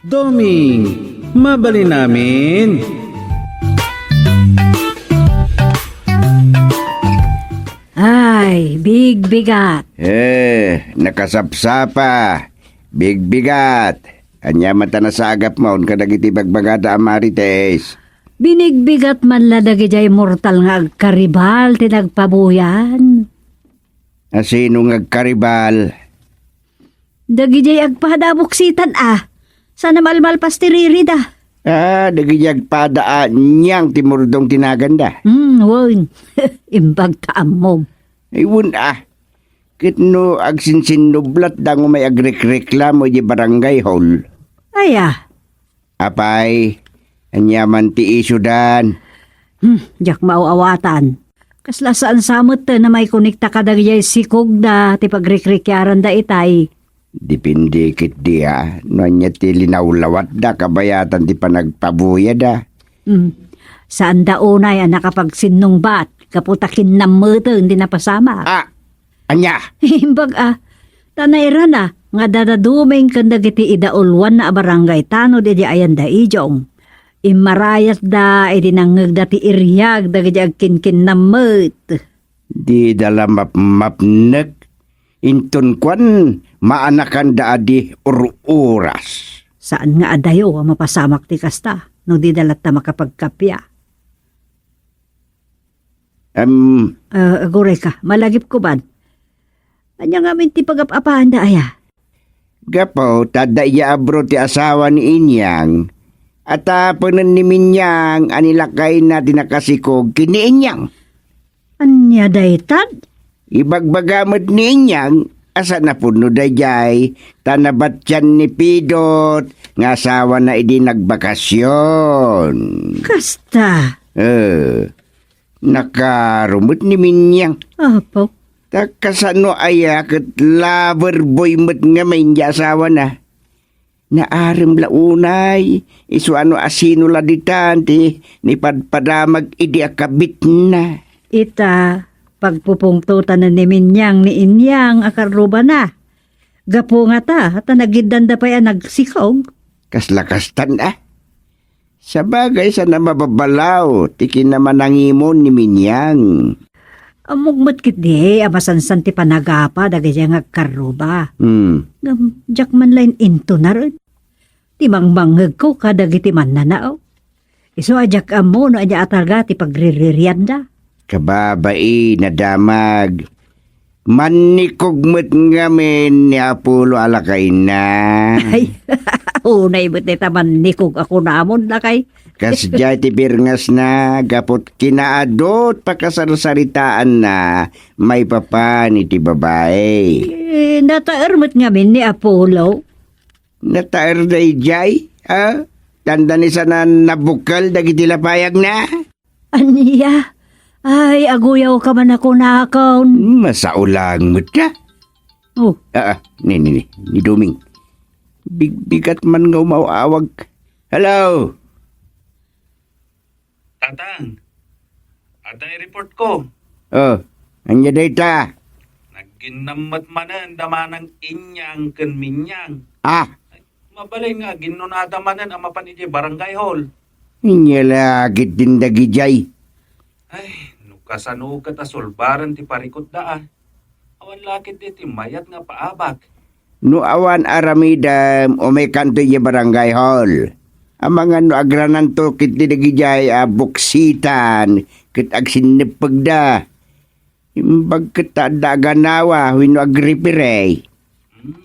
Doming, mabali namin. Ay, bigat. Nakasapsapa. Bigbigat. Anya mata na sagap mo, kadagiti bagbagada amarites. Binigbigat man la dagijay mortal nga agkaribal tinagpabuyan. Asino ngagkaribal? Dagijay agpahadabuksitan Sana malmal pastiriri da. Dagiyag padaan niyang timurdong tinaganda. Woy. Imbag kaamom. Iwun Kitno agsinsinublat dang may agrek-reklamo di barangay hall. Aya. Apay, anyaman ti isudan. Jak mauawatan. Kasla saan samot na may kunikta ka dagijay sikog da ti pagrikrikyaran da itay. Dipindi kit dia. Nonya ti linawlawat da kabayatan ti panagpabuya da. Saan da unay nakapagsinong bat kaputakin na muto hindi napasama. Anya? Himbag tanayra na nga dadaduming kandagiti idaulwan na barangay tano di ayan da ijong. Imarayas da idinangag dati iryag dagiti agkinkin na mut. Di dalam mapnek intun kwan maanakan da adi ururas. Saan nga adayo mapasamak ti kasta no di dalat na makapagkapya. Aguray ka, malagip ko ba? Anya nga min ti pag-apahan da aya. Gapo, tada iya abro ti asawa ni Inyang. At panan ni Minyang anilakay na tinakasikog kini Inyang. Anya daytad? Ibagbagamot ni Inyang, asa na puno dayjay, tanabat yan ni Pidot, nga asawa na idi nagbakasyon. Kasta. Nakarumot ni Minyang. Apo. Kasano aya ket lover boy met nga may asawa na. Naarim launay, isu ano asino la ditanti, ni padpadamag idi akabit na. Ita, pagpupungtutan na ni Minyang ni Inyang akaruba na. Gapo nga ta, at nagidanda pa yan nagsikog. Kaslakastan Sa bagay sa namababalaw, tikin naman ang imon ni Minyang. Amugmat kit di, amasansan ti panagapa, dagay nga agkaruba. Jak man lain into na rin. Timangmanghag ko kadagiti man nanao. Iso ajak amo no aja atalga ti pagriririanda. Kababai na damag. Manikugmat ngamin ni Apollo alakay na. Ay, unay mo't taman nikog ako namon na kay. Kasjay ti birngas na, gapot kinaadot pakasarsaritaan na may papa ni ti babae. Nataer mo't ngamin ni Apollo. Nataer day jay, Tanda ni sana nabukal dagiti lapayag na. Aniya? Ay, aguyaw ka man ako nakon. Masaulang mo't ka. Oh. Ni Duming. Bigat man nga umawawag. Hello? Tatang, atang i-report ko. Anya data? Nagginammat manan damanang Inyang ken Minyang. Mabalay nga, ginunada manan ang mapan iti barangay hall. Inya lagit din dagijay. Ay, nukasano ka tasulbaran ti parikot daan. Awan lakit iti mayat nga paabak. No awan aramidam o may kanto iya barangay hall. Ang mga no agranan to kit dagijay buksitan kit agsinipag da. Imbag kita daganawa wino agripirey.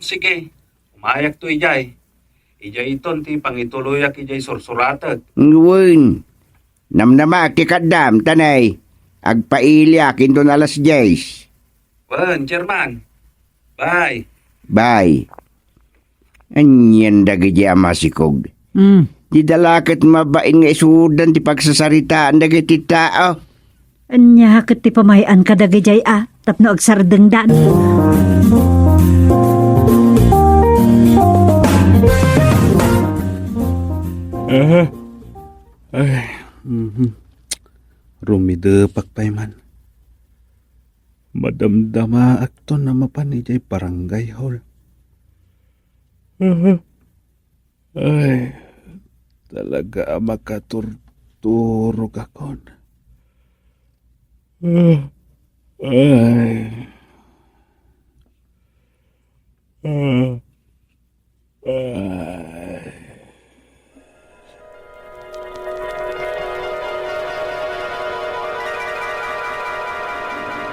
Sige, umayak to ijay. Ijay iton ti pangituloyak ijay sursuratag. Nguwen. Namnama kikadam tanay. Agpailyak into na alas 10. Chairman. Bye. Bye. Anyan dagijay amasikog. Di dalakat mabain nga isudan ti pagsasaritaan dagiti tao. Anya ket ti pamayan ka dagijay tapno agsardengdan. Rumidepak pa man. Madamdama akton na mapan ijay barangay hall. Ay, talaga makaturturog ako. Ay. Ay.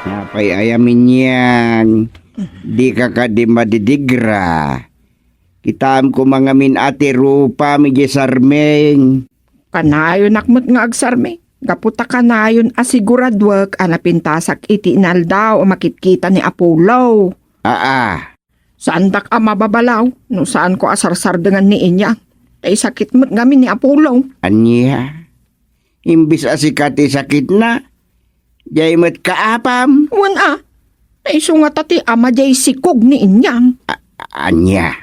Napay ayamin yan. Di ka di madidigra. Kitam ko mga min ate rupa mi sarmeng. Kanayon nakmot nga agsarme. Gaputa kanayon asiguradwag anapintasak iti inaldaw o makitkita ni Apollo. Saan dak mababalaw? No saan ko asarsardengan ni inya? Ay sakit mo't ngamin ni Apollo. Anya? Imbis asikati sakit na. Jay mo't kaapam. Wan ay sungat ati ama jay sikog ni inyang. Anya?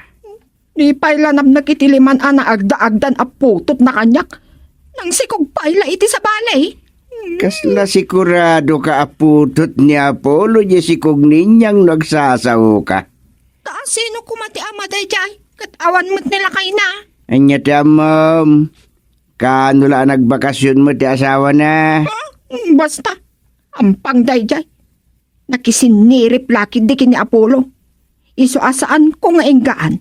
Di pailanam nakitiliman ana agda-agdan aputot na kanyak. Nang sikog paila iti sa balay. Kasla sigurado ka aputot ni Apollo jay sikog ninyang nagsasaw ka. Taas sino kumati ama day jay? Katawan mo't nila kay na. Anya tamam. Kano lang nagbakasyon mo ti asawa na? Basta, ampang dayjay. Nakisinirip lakid di kini Apollo. Iso asaan ko nga enggaan.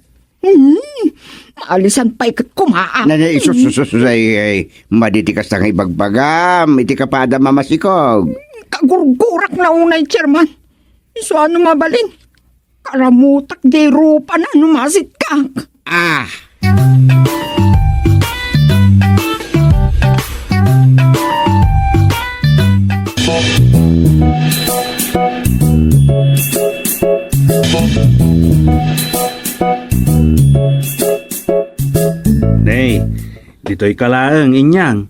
Maalisan pa ikat kumaan. Isus, maditikas tang ibagbagam. Iti ka pa ada mamasikog. Kagurgurak na unay, chairman. Iso ano mabalin? Karamutak di rupa na numasit ka. Nay, dito'y kalaang inyang.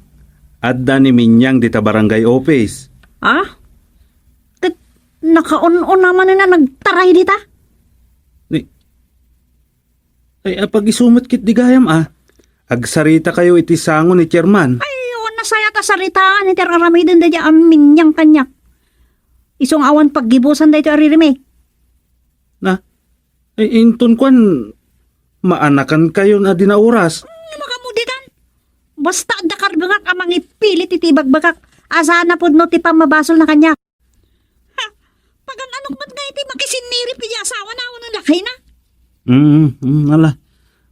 Adda ni Minyang dita barangay office. Nakaon-on naman na nagtaray dita. Ay, pag isumot kit digayam agsarita kayo iti sango ni chairman. Ay, wala saya ta saritaan. Iti aramidin da dya amin niyang kanyak. Isong awan paggibusan da ito aririme. Na, ay inton kwan, maanakan kayo na dinauras. Makamuditan. Basta dakar bangak amang ipilit iti bagbagak. Asahan na po no ti pamabasol na kanya. Pagan anong ba't nga iti makisinirip iti asawa na ako ng lakay na? Ala.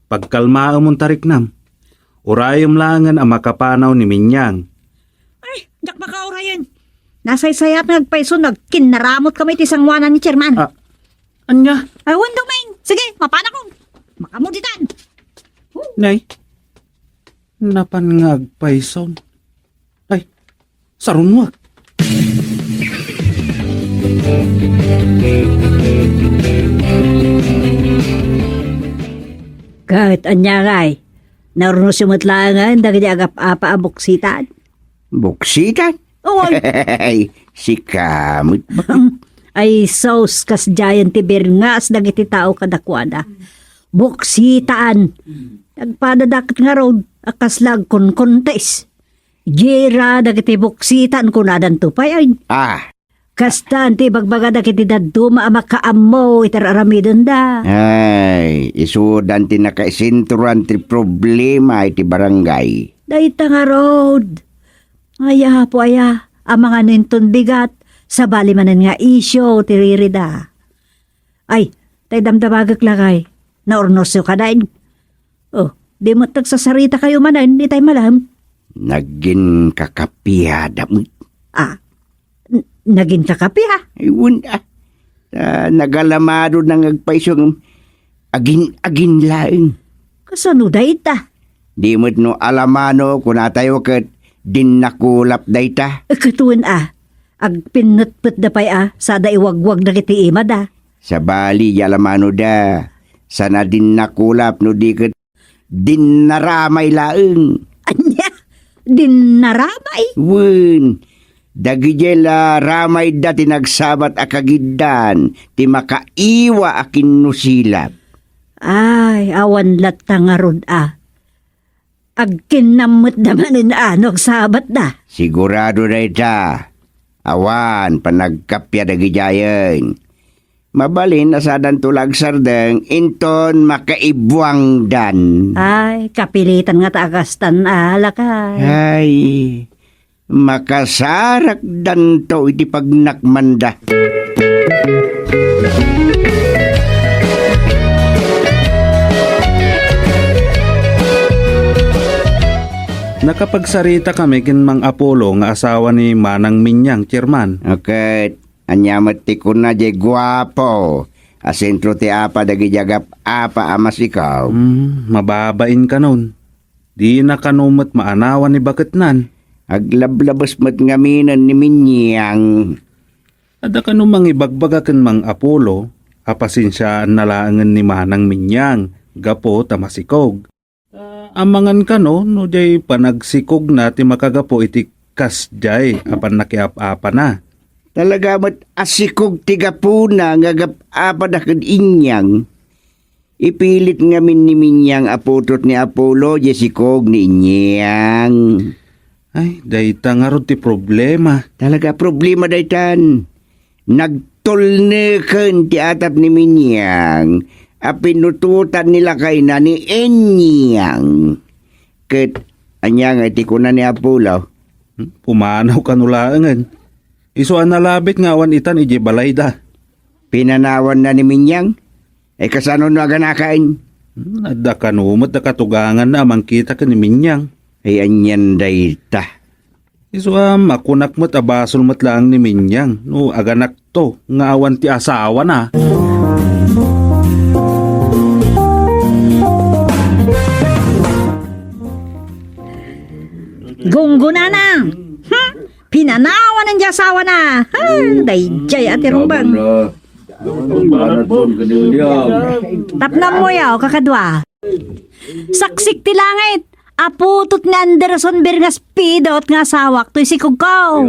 Pagkalmaa mong tariknam. Urayom langan ang makapanaw ni Minyang. Ay, jak makaurayan. Nasaysayat na nagpaiso, nagkinaramot kami iti sangwanan ni chairman. Anya? Ay, wandong main. Sige, mapana ko. Makamuditan. Nay, napangagpaison. Ay, sarunwag. Kahit anyangay, naruno sumatlangan, dagiti agap-apa abuksitan. Buksitan? Oo, Si kamot ba? ay sauce kas giant tiberngas dagiti tao kadakwada. Buksitaan. Nagpadadakat nga road, akaslag kon kontes. Gira dagiti buksitan kunadan tupay ay. Kastan ti bagbaga dagiti daduma makaammo itararamidon da. Ay, isudan ti nakaisinturan ti problema iti barangay. Dayta nga road. Aya po aya, ang mga ninton bigat, sa bali manan nga isyo, tiririda. Ay, tay damdamagak lakay, naornosyo ka dain. Oh, di mo tagsasarita kayo manan, di tay malam. Naging kakapiyada mo. Naging kakapi ha? Iwan nagalamado ng agpaisong agin laing. Kasano dayta? Di mo't no alamano kung natayo kat din nakulap dayta. Katuan agpinutput da pay sada iwagwag na kiti imad Sa bali yalamano da, sana din nakulap no di kat din naramay laing. Anya? Din naramay? Wen, dagijela ramay da tinagsabat akagidan, ti makaiwa akin nusilap. Ay, awan latang arod agkinamot naman anog sabat da. Sigurado na ita. Awan, panagkapya dagijayan. Mabalin asadan tulag sardeng inton makaibuang dan. Ay, kapilitan nga tagastan alakay. Ay, makasarak dan to iti pagnakmanda. Nakapagsarita kami kin Mang Apollo nga asawa ni Manang Minyang, Chairman. Okay, anyamat ti ko na jay guwapo. Asentro ti apa dagi jagap apa amas ikaw. Mababain ka nun. Di na kanumot maanawan ni bakit nan. Aglablabas mat ngaminan ni Minyang. Ada ka nung mangibagbaga kin Mang Apollo, apasinsyaan nalaangan ni Manang Minyang, gapo tamasikog. Amangan ka no jay panagsikog na ti makagapo iti kasjay apan nakiap-apa na. Talaga mat asikog tiga puna nga gap apa da ken inyang. Ipilit ngamin ni Minyang aputot ni Apollo jesikog ni inyang. Ay, dayta nga ron ti problema. Talaga problema daytan. Nagtulneken ti atap ni Minyang. Pinututan nila kay na ni Enyang. Ket anyang iti ko na ni Apollo. Pumanaw ka nulaangan. Isuan nalabit nga awan itan iji balayda. Pinanawan na ni Minyang. Kasano na ganakain? Adda kanumot da katugangan na amang kita ka ni Minyang. Ay anyan dayta. Isuam makunak mo't abasol mo't lang ni Minyang. No aganak to nga awan ti asawa na. Gungguna na. Pinanawan ng jasawa na. Dayjay ati rumbang. Tapnam mo yaw, kakadwa. Saksik ti langit. Aputot ni Anderson bir nga spidot nga sawak to'y sikog ko.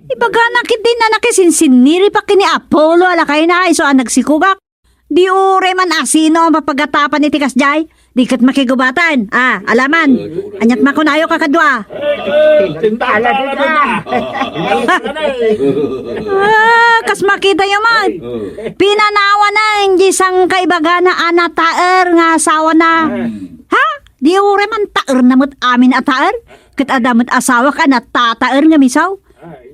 Ibaga nakit din na nakisinsiniri pa kini Apollo alakay na iso ang nagsikugak. Di ure man asino ang mapagatapan ni Tikas Jay. Di kat makigubatan. Alaman. Anyat makunayo kakadwa. Kas makita yung man. Pinanawa na hindi sang kaibaga na anataer nga asawa na. Ha? Di ure man taer na mo't amin ataer. Kat adamot asawa ka na tataer nga misaw.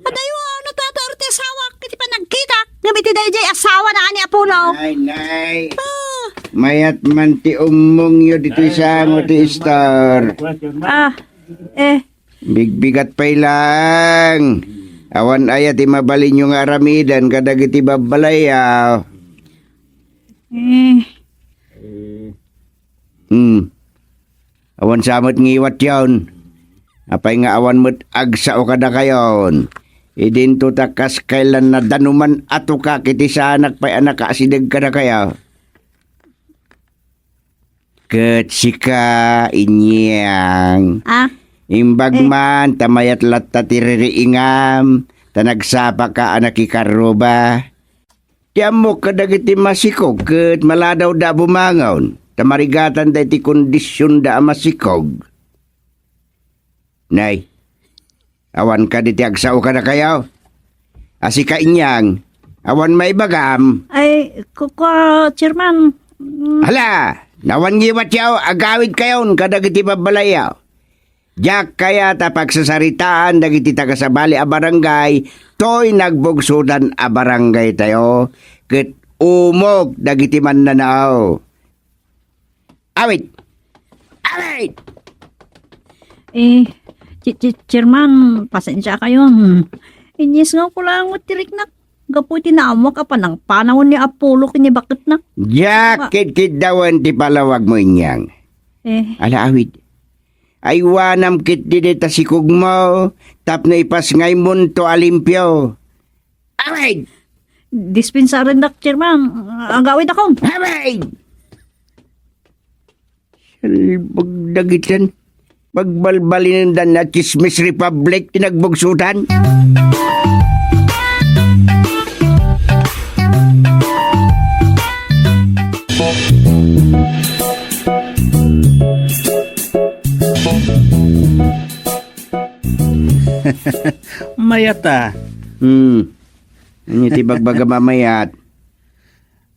Adayo natataer ti asawa. Kiti pa nagkita. Gamiti dahi jay asawa na ani Apollo. Nay. Mayat man ti umong yo dito sa mo ti star. Bigbigat pa lang. Awan ayat ti mabalin yung aramidan kadag iti babalayaw. Awan samot ngiwat yon. Apay nga awan mo't agsa o kada kayon. Idin to takas kailan na danuman ato ka kiti sa anak pa'y anak asidag ka na kaya. Ket sika inyang. Imbag man tamayat latta tiririingam. Tanagsapa ka anak ikaroba. Tiamo kadagiti masikog ket maladaw da bumangaw. Tamarigatan da iti kondisyon da masikog. Nay. Awan ka diti agsaw ka na kayaw. Asika inyang. Awan may bagam. Ay, Chairman. Hala, nawan ngiwat yaw, agawid kayon kadag iti babalayaw. Diyak kaya tapagsasaritaan dagiti tagasabali a barangay, to'y nagbugsudan a barangay tayo, ket umog dagiti mannanao. Awit! Awit! Chairman, pasensya kayo. Inyis nga ko lang tirik na. Gapoy tinawag ka pa ng panahon ni Apollo kini bakit na. Jakit dawan ti palawag mo inyang. Ala awit. Ay wanam kit didita sikug mo. Tap na ipas ngay munto alimpyo. Awit! Dispensa rin dak, Chairman. Ang gawin ako. Awit! Pagdagitan. Pagbalbalin na Chismis Republic tinagbugsutan. Mayata. Ano ti bagbaga mamayat?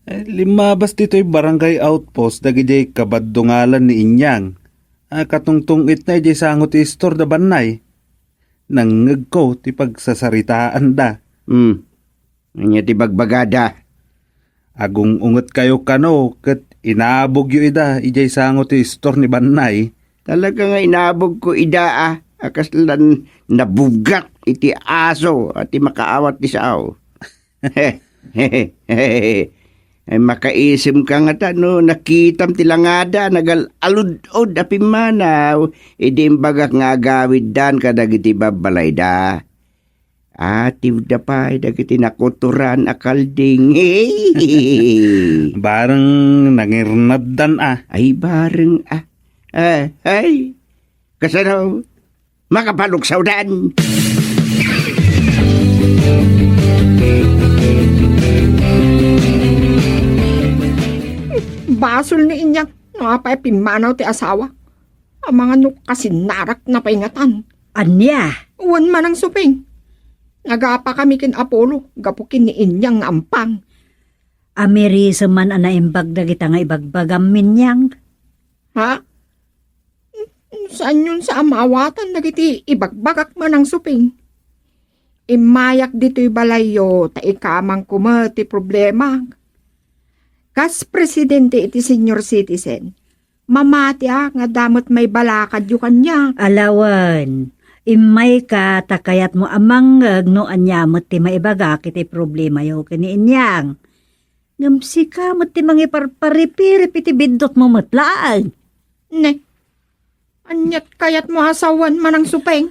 Limabas dito'y barangay outpost dagiti kabadungalan ni Inyang. Katungtungit na iti sangot ti istor da banay. Nangngeg ko ti pagsasaritaan da. Anya ti bagbagada. Agong unget kayo kano ket inabog yu ida ijay sangot ti istor ni banay. Talaga nga inabog ko ida akas lan nabugat iti aso at ti makaawat ti sao. Ay makaisim ka nga no, nakitam ti langada, nagal-alud-od api manaw, idimbagak nga agawid dan kadagiti babalay da. Atiw da pa, dagiti nakuturan akalding. Bareng nangirnabdan Ay bareng ay, kasano, makapaluksaw dan. Basol ni Inyang, napay pimanaw ti asawa. Ang mga kasinarak na paingatan. Anya, Uwan man ang suping. Nagapa kami kin Apollo, gapukin ni Inyang nga ampang. amerisa man anaimbag dagita nga ibagbagam minyang. Ha? Saan yun sa amawatan dagiti ibagbagak man ang suping? Imayak dito'y balayo, ta ikamang kumati problema. Kas presidente iti senior citizen, mamati nga damot may balakad yu kanya. Alawan, imay ka takayat mo amangag no anyamot ti maibagak iti problema yo kini inyang. Ngamsi ka mo ti mangiparparipirip iti bindot mo matlaan. Ne, anyat kayat mo asawan man ang supeng.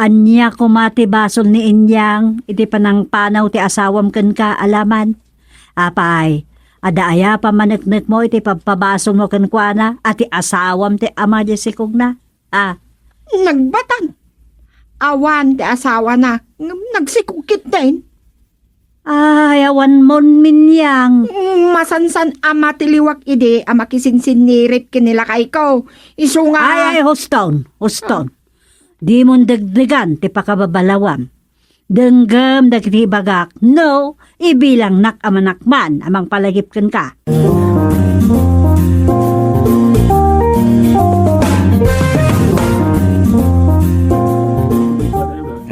Anya kumati basol ni inyang iti panang panaw ti asawam ken ka alaman. Apay, adaaya pa maneknek mo iti pagpabasol mo ken kuana at ti asawam ti ama di sikog na. Nagbatan. Awan ti asawa na, nagsikukit din. Ay, awan mon minyang. Masansan ama tiliwak ide, ama kisinsinirip kinila kay ko. Isu nga. Ay, hoston. Di mo dagdagan ti pakababalawam. Denggam dagiti bagak, no, ibilang nak amanakman amang palagip ken ka.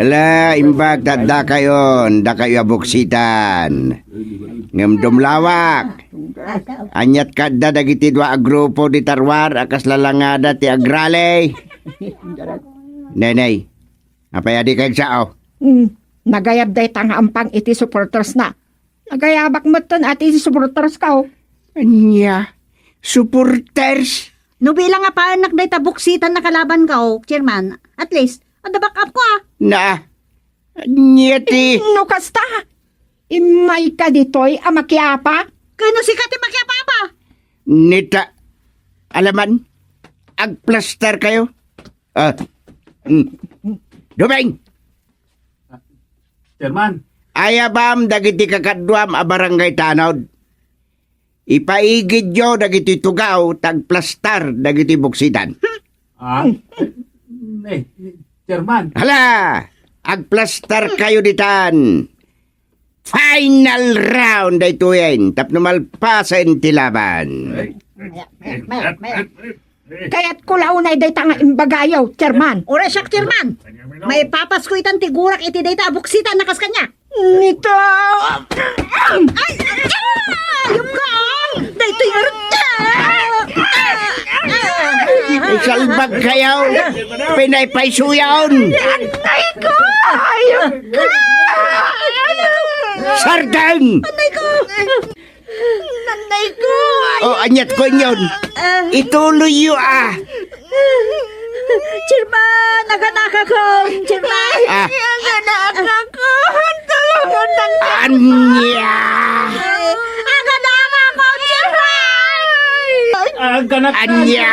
Hala, imbag da kayo abuksitan. Ngem dumlawak. Anyat kadda dagiti dua a grupo di tarwar akas lalangada ti agrale. Nenay, apa yadi kay sao? Nagayab day tang ampang iti supporters na. Nagayabak mo ton at iti supporters ka. Anya, supporters? No bilang nga paanak day tabuksitan na kalaban ka, chairman. At least, adabak up ko Na, anya ti. No kasta. Imay ka ditoy amakyapa. Kano si Kati makyapapa? Nita, alaman, agplaster kayo. Dumeng! Chairman. Ayabam dagiti kakadwam a barangay tanod. Ipaigid yo dagiti tugaw tagplastar dagiti buksitan. Chairman. Hala! Agplastar kayo ditan. Final round ay tuyen. Tapno malpasen ti laban. Kaya't kulaunay day tanga imbagayaw, chairman. Ora siya, chairman. May papas ko itan tigurak iti data buksitan nakas kanya. Nito! Ay! Ayop ka! Dito yung Isalbag kayo. Pinaypaysuyaon. Anay ko! Ayok ka! Sardan! Anay ko! Nanay ko! O, anyat ko yun. Ituloy yo Chairman! Naganaka ko! Chairman! Naganaka ko! Talagang Anya! Naganaka ko! Chairman! Anya!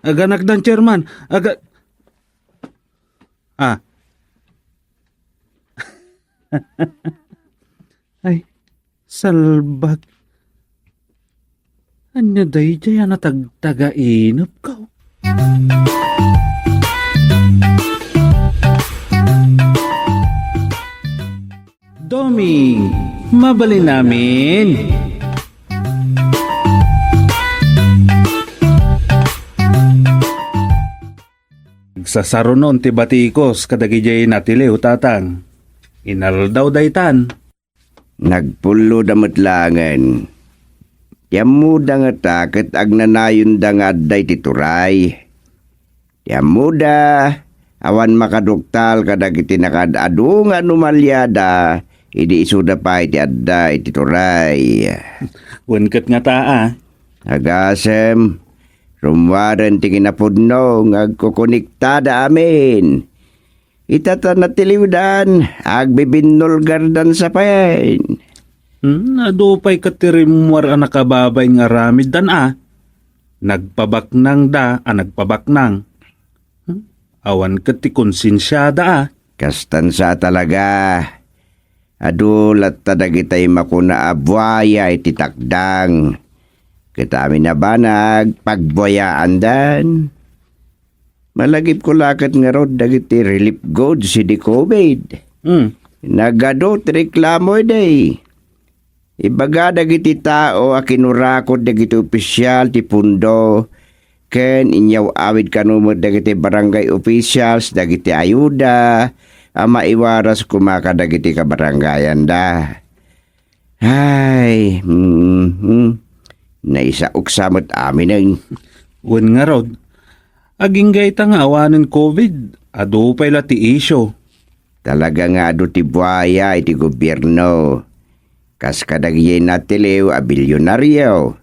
Aganakdan, chairman. Ay, salbag. Anya day jaya na taga-inap ka. Doming, mabalin namin. Nagsasaro noon ti batikos kadagijay natiliw tatang. Inaldaw daytan. Nagpulo damatlangan. Yamuda nga takot agnanayon da nga adday tituray. Yamuda, awan makaduktal kadagiti nakadado nga numalyada, idi isuda pa iti adday tituray. Wenket nga taa. Agasem, rumwaran ti kinapudno ngagkukuniktada amin. Itata na tiliwdan, agbibinulgardan sa payan. Adupay katirimwar ang nakababay nga ramid dan Nagpabaknang da, nagpabaknang. Awan kati konsensyada Kastan sa talaga. Adulat tadagitay makuna abwaya iti takdang. Kita amin na ba nagpagbuayaan dan? Malagip ko lakat nga rod dagiti relief goods si di COVID. Nagadot reklamo day. Ibaga dagiti tao a kinurakot dagiti opisyal ti pundo. Ken inyaw awid kanumod dagiti barangay officials dagiti ayuda. Maiwaras kumaka dagiti kabarangayan da. Ay, naisaok samot amin ang. Wen nga rod. Aging gayta nga awanan COVID. Adupay lati isyo. Talaga nga ado ti buhaya iti gobyerno. Kas kadagiyay natiliw a bilyonaryo.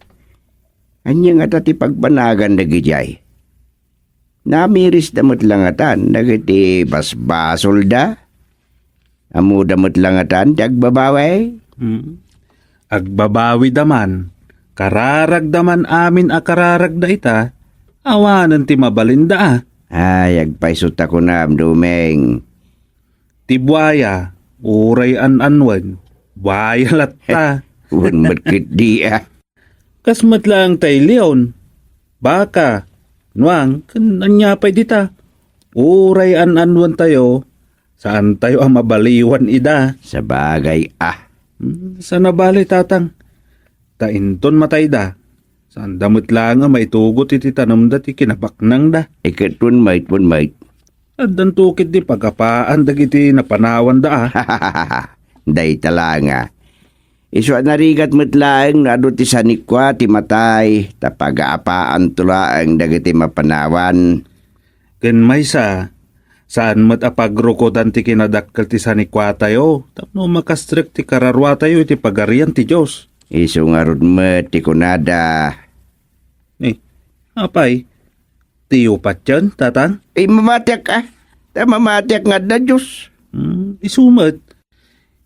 Anya nga tati pagbanagan dagijay. Namiris damot langatan dagiti basbasol da. Amu damot langatan ti agbabaway. Agbabawi daman. Kararag daman amin kararag da ita. Awanan ti mabalinda Ay, agpaisot ako na amdumeng. Tibuaya, uray anwan. Buaya latta. Un matkit di Kas matlang tay leon. Baka. Nuang, kananyapay dita. Uray anwan tayo. Saan tayo ang mabaliwan ida? Sa bagay Sa nabali tatang. Tainton matay da. Saan damot lang nga maitugot iti tanam da ti kinabaknang da. Ikat pun mait. At dan tukit di pagkapaan dagiti napanawan da Day talanga. Iso narigat matlaang ado ti sanikwa ti matay. Tapagaapaan tulaang dagiti mapanawan. Ken maysa, saan mat apagrukodan ti kinadakkel ti sanikwa tayo. Tapno makastrek ti kararwa tayo iti pagarian ti Diyos. Iso nga rudmet ti kunada. Apay, tiyo pat yan, tatang? Mamatiak Mamatiak nga da Diyos. Isumat.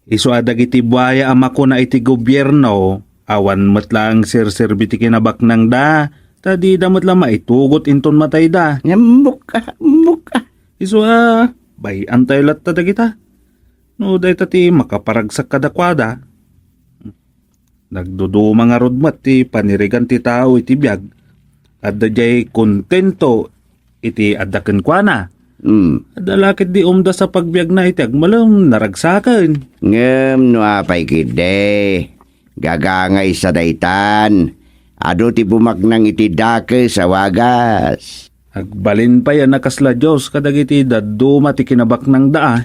Isu adag iti buhaya ama ko na iti gobyerno. Awan matlang sir-serbi ti kinabaknang da. Tadi damot lang maitugot inton matay da. Muka. Isu bay antay lat tadag ita. No day tati makaparagsak kadakwada. Nagduduma nga rodmat ti panirigan ti tao iti biyag. At dajay kontento iti adaken kwa na. Adalakit di umda sa pagbiag na iti agmalam naragsakan. Ngem no apay kide. Gagangay sa daytan. Ado ti bumaknang iti dake sa wagas. Agbalin pa yan nakasla Diyos kadagiti daduma ti kinabaknang daa.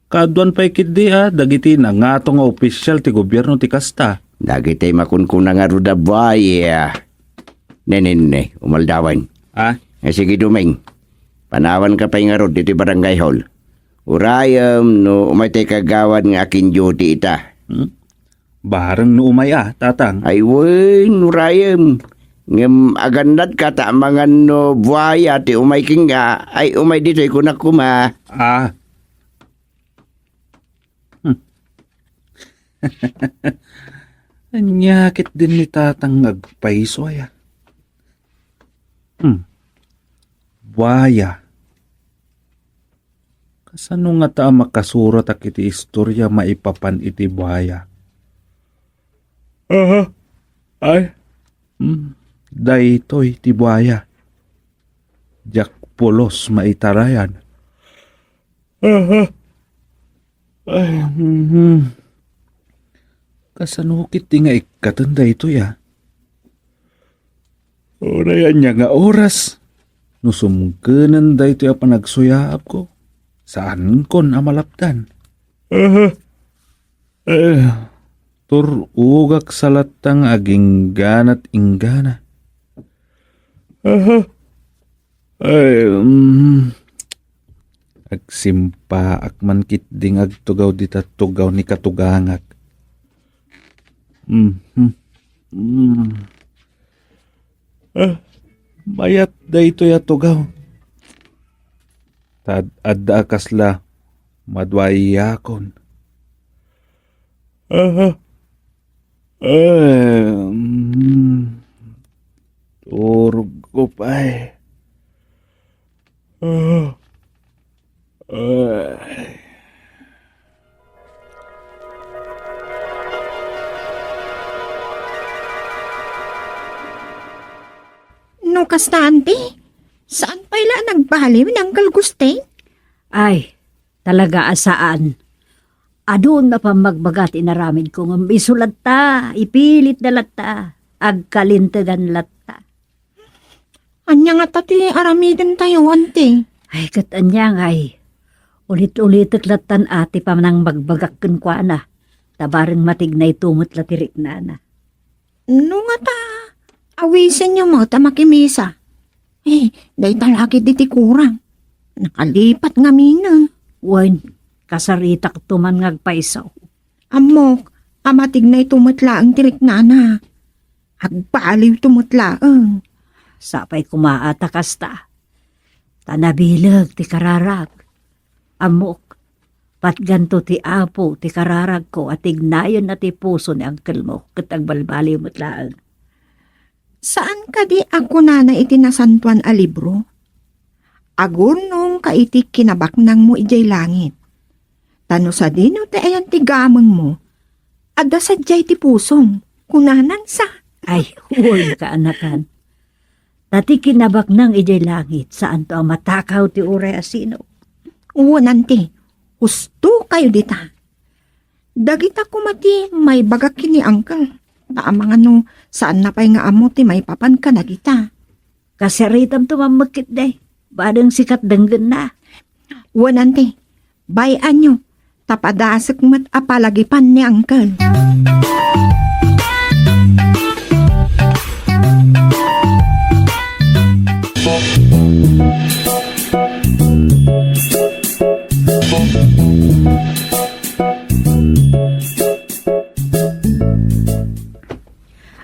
Kaduan pa'y kidi dagiti nangatong nga opisyal ti gobyerno ti kasta. Dagiti makunkuna nga ruda buhaya. Nene, umaldawan. Sige dumeng. Panawan ka pa nga rod dito barangay hall. Urayam no umatay kagawad nga akin duty ita. Barang no umay tatang. Ay wen, urayam. Ngem agandad kata mangan no buhaya ti umay king ay umay dito kunak kuma. Anyakit din ni tatang agpaiso Buhaya. Kasano nga ta makasurat ak iti istorya maipapan iti buhaya? Daytoy ti buhaya. Jak pulos maitarayan. Kasanukit di nga ikatanda ito ya. Orayan niya nga oras. Nusumkenan da ito ya panagsuyaap ko. Saan kon amalapdan? Turugak salatang aging ganat inggana. Agsimpa akman kit ding agtugaw dita tugaw ni katugangak. Bayat da ito ya tugaw. Tad adda kasla madwayakon. Turog ko pa eh. No kastante, saan pa ila nagbaliw ng Guste? Ay, talaga asaan. Adun na pa magbagat inaramid ko ng isulat ta, ipilit na latta, agkalintagan latta. Anya nga tati aramidin tayo, ante. Ay, katanyang ay, ulit-ulit latan ati pa nang magbagak kun kwa na, tabarang matignay tumot latirik na na. No nga ta, awisin niyo mo ta makimisa. Day talaki diti kurang. Nakalipat nga mina. Wan, kasaritak tuman ngagpaisaw. Amok, amatignay tumutla ang tirik na. Agpaaliw tumutla ang. Sapay kumaata kasta. Tanabilag ti kararag. Amok, patganto ti apo ti kararag ko at ignayon na ti puso ni angkel mo kat agbalbaliw mutlaan. Saan ka di ako na itinasantuan a libro? Agunong kaitik kinabaknang mo ijay langit. Tano sa dino ti ayan ti gamang mo. Ada sadyay ti pusong. Kunanan sa. Ay, huwag ka anakan. Tati kinabak ng ijay langit saan to ang matakaw ti uray asino. Nanti, husto kayo dita. Dagita kumati may bagak kini angkel. Taamang ano, saan na pa'y nga amo ti may papan ka na kita. Kasaritam tumamagkit day. Badang sikat denggen na. Nanti, bayan nyo. Tapadasok mo't apalagipan ni angkel.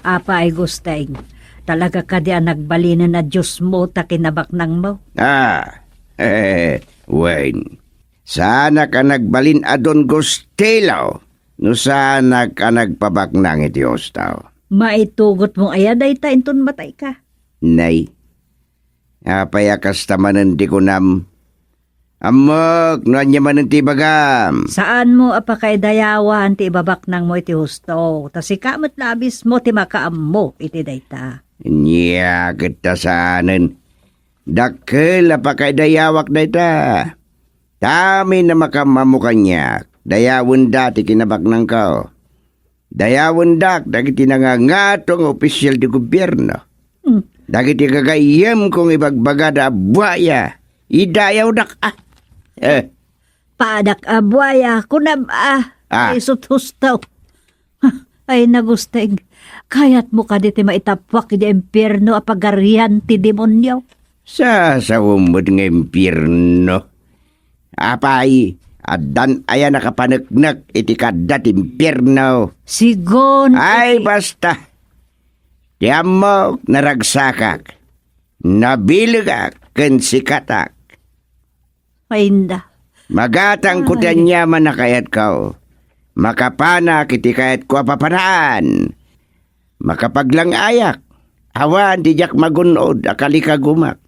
Apa ay gusteng. Talaga ka di ang nagbalinan na Diyos mo ta kinabaknang mo. Wayne. Sana ka nagbalin adon gustelaw. No sana ka nagpabaknang iti hostaw. Maitugot mong ayaday ta inton matay ka. Nay. Apayakas tamanan di ko nam. Amok, noanya man ti bagam. Saan mo apakay dayawan ti ibabaknang mo iti husto. Ta si kamot labis mo ti makaam mo iti dayta. Nya, kita saanan. Dakkel apakay dayawak dayta. Tami na makamamukanya. Dayawon dati kinabaknang kao. Dayawon dak, dagiti nangangatong opisyal di gobyerno. Dagiti kagayem kong ibagbagada buaya. Idayaw dak Padak abwaya, kunab ay suthustaw. Ay nagusteng, kayat mo ka diti maitapwak di impyerno apagarian ti demonyo. Sa umod ng impyerno. Apay, adan aya nakapanagnak iti kadat impyerno. Sigon. Ay basta. Tiamok naragsakak. Nabilagak ken sikatak. Mainda. Magatang kudan niya man nakayat kao. Makapana kiti kayat ko papanaan. Makapaglang ayak. Awan dijak magunod akali kagumak.